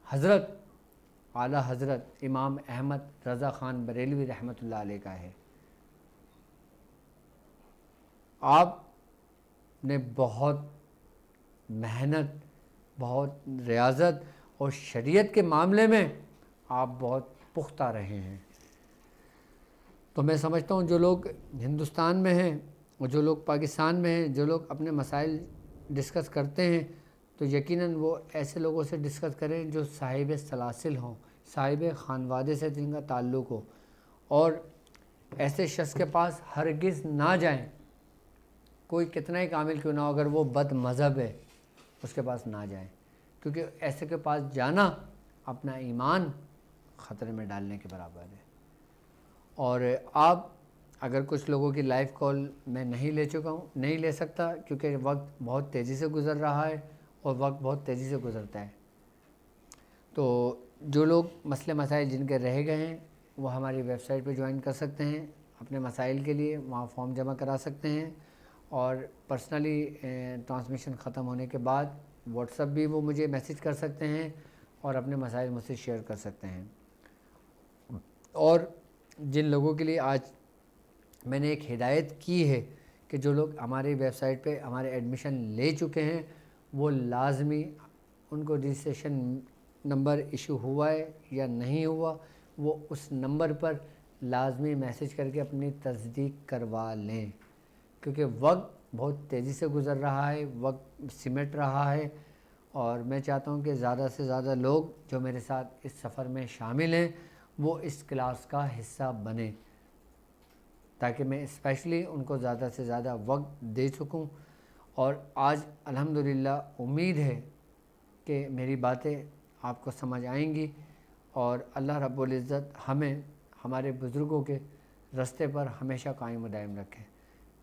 حضرت اعلی حضرت امام احمد رضا خان بریلوی رحمۃ اللہ علیہ کا ہے۔ آپ نے بہت محنت، بہت ریاضت اور شریعت کے معاملے میں آپ بہت پختہ رہے ہیں، تو میں سمجھتا ہوں جو لوگ ہندوستان میں ہیں اور جو لوگ پاکستان میں ہیں، جو لوگ اپنے مسائل ڈسکس کرتے ہیں تو یقیناً وہ ایسے لوگوں سے ڈسکس کریں جو صاحب سلاسل ہوں، صاحب خانوادے سے جن کا تعلق ہو، اور ایسے شخص کے پاس ہرگز نہ جائیں، کوئی کتنا ہی کامل کیوں نہ ہو، اگر وہ بد مذہب ہے اس کے پاس نہ جائیں، کیونکہ ایسے کے پاس جانا اپنا ایمان خطرے میں ڈالنے کے برابر ہے۔ اور آپ اگر کچھ لوگوں کی لائیو کال میں نہیں لے سکتا کیونکہ وقت بہت تیزی سے گزر رہا ہے اور وقت بہت تیزی سے گزرتا ہے، تو جو لوگ مسئلے مسائل جن کے رہ گئے ہیں وہ ہماری ویب سائٹ پہ جوائن کر سکتے ہیں، اپنے مسائل کے لیے وہاں فارم جمع کرا سکتے ہیں، اور پرسنلی ٹرانسمیشن ختم ہونے کے بعد واٹس ایپ بھی وہ مجھے میسیج کر سکتے ہیں اور اپنے مسائل مجھ سے شیئر کر سکتے ہیں۔ اور جن لوگوں کے لیے آج میں نے ایک ہدایت کی ہے کہ جو لوگ ہماری ویب سائٹ پہ ہمارے ایڈمیشن لے چکے ہیں وہ لازمی ان کو رجسٹریشن نمبر ایشو ہوا ہے یا نہیں ہوا، وہ اس نمبر پر لازمی میسیج کر کے اپنی تصدیق کروا لیں، کیونکہ وقت بہت تیزی سے گزر رہا ہے، وقت سمٹ رہا ہے، اور میں چاہتا ہوں کہ زیادہ سے زیادہ لوگ جو میرے ساتھ اس سفر میں شامل ہیں وہ اس کلاس کا حصہ بنیں، تاکہ میں اسپیشلی ان کو زیادہ سے زیادہ وقت دے سکوں۔ اور آج الحمدللہ امید ہے کہ میری باتیں آپ کو سمجھ آئیں گی، اور اللہ رب العزت ہمیں ہمارے بزرگوں کے راستے پر ہمیشہ قائم و دائم رکھے۔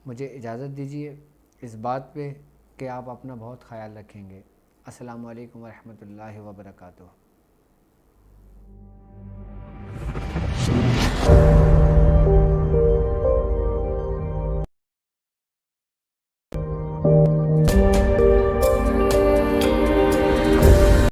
مجھے اجازت دیجیے اس بات پہ کہ آپ اپنا بہت خیال رکھیں گے۔ السلام علیکم ورحمۃ اللہ وبرکاتہ۔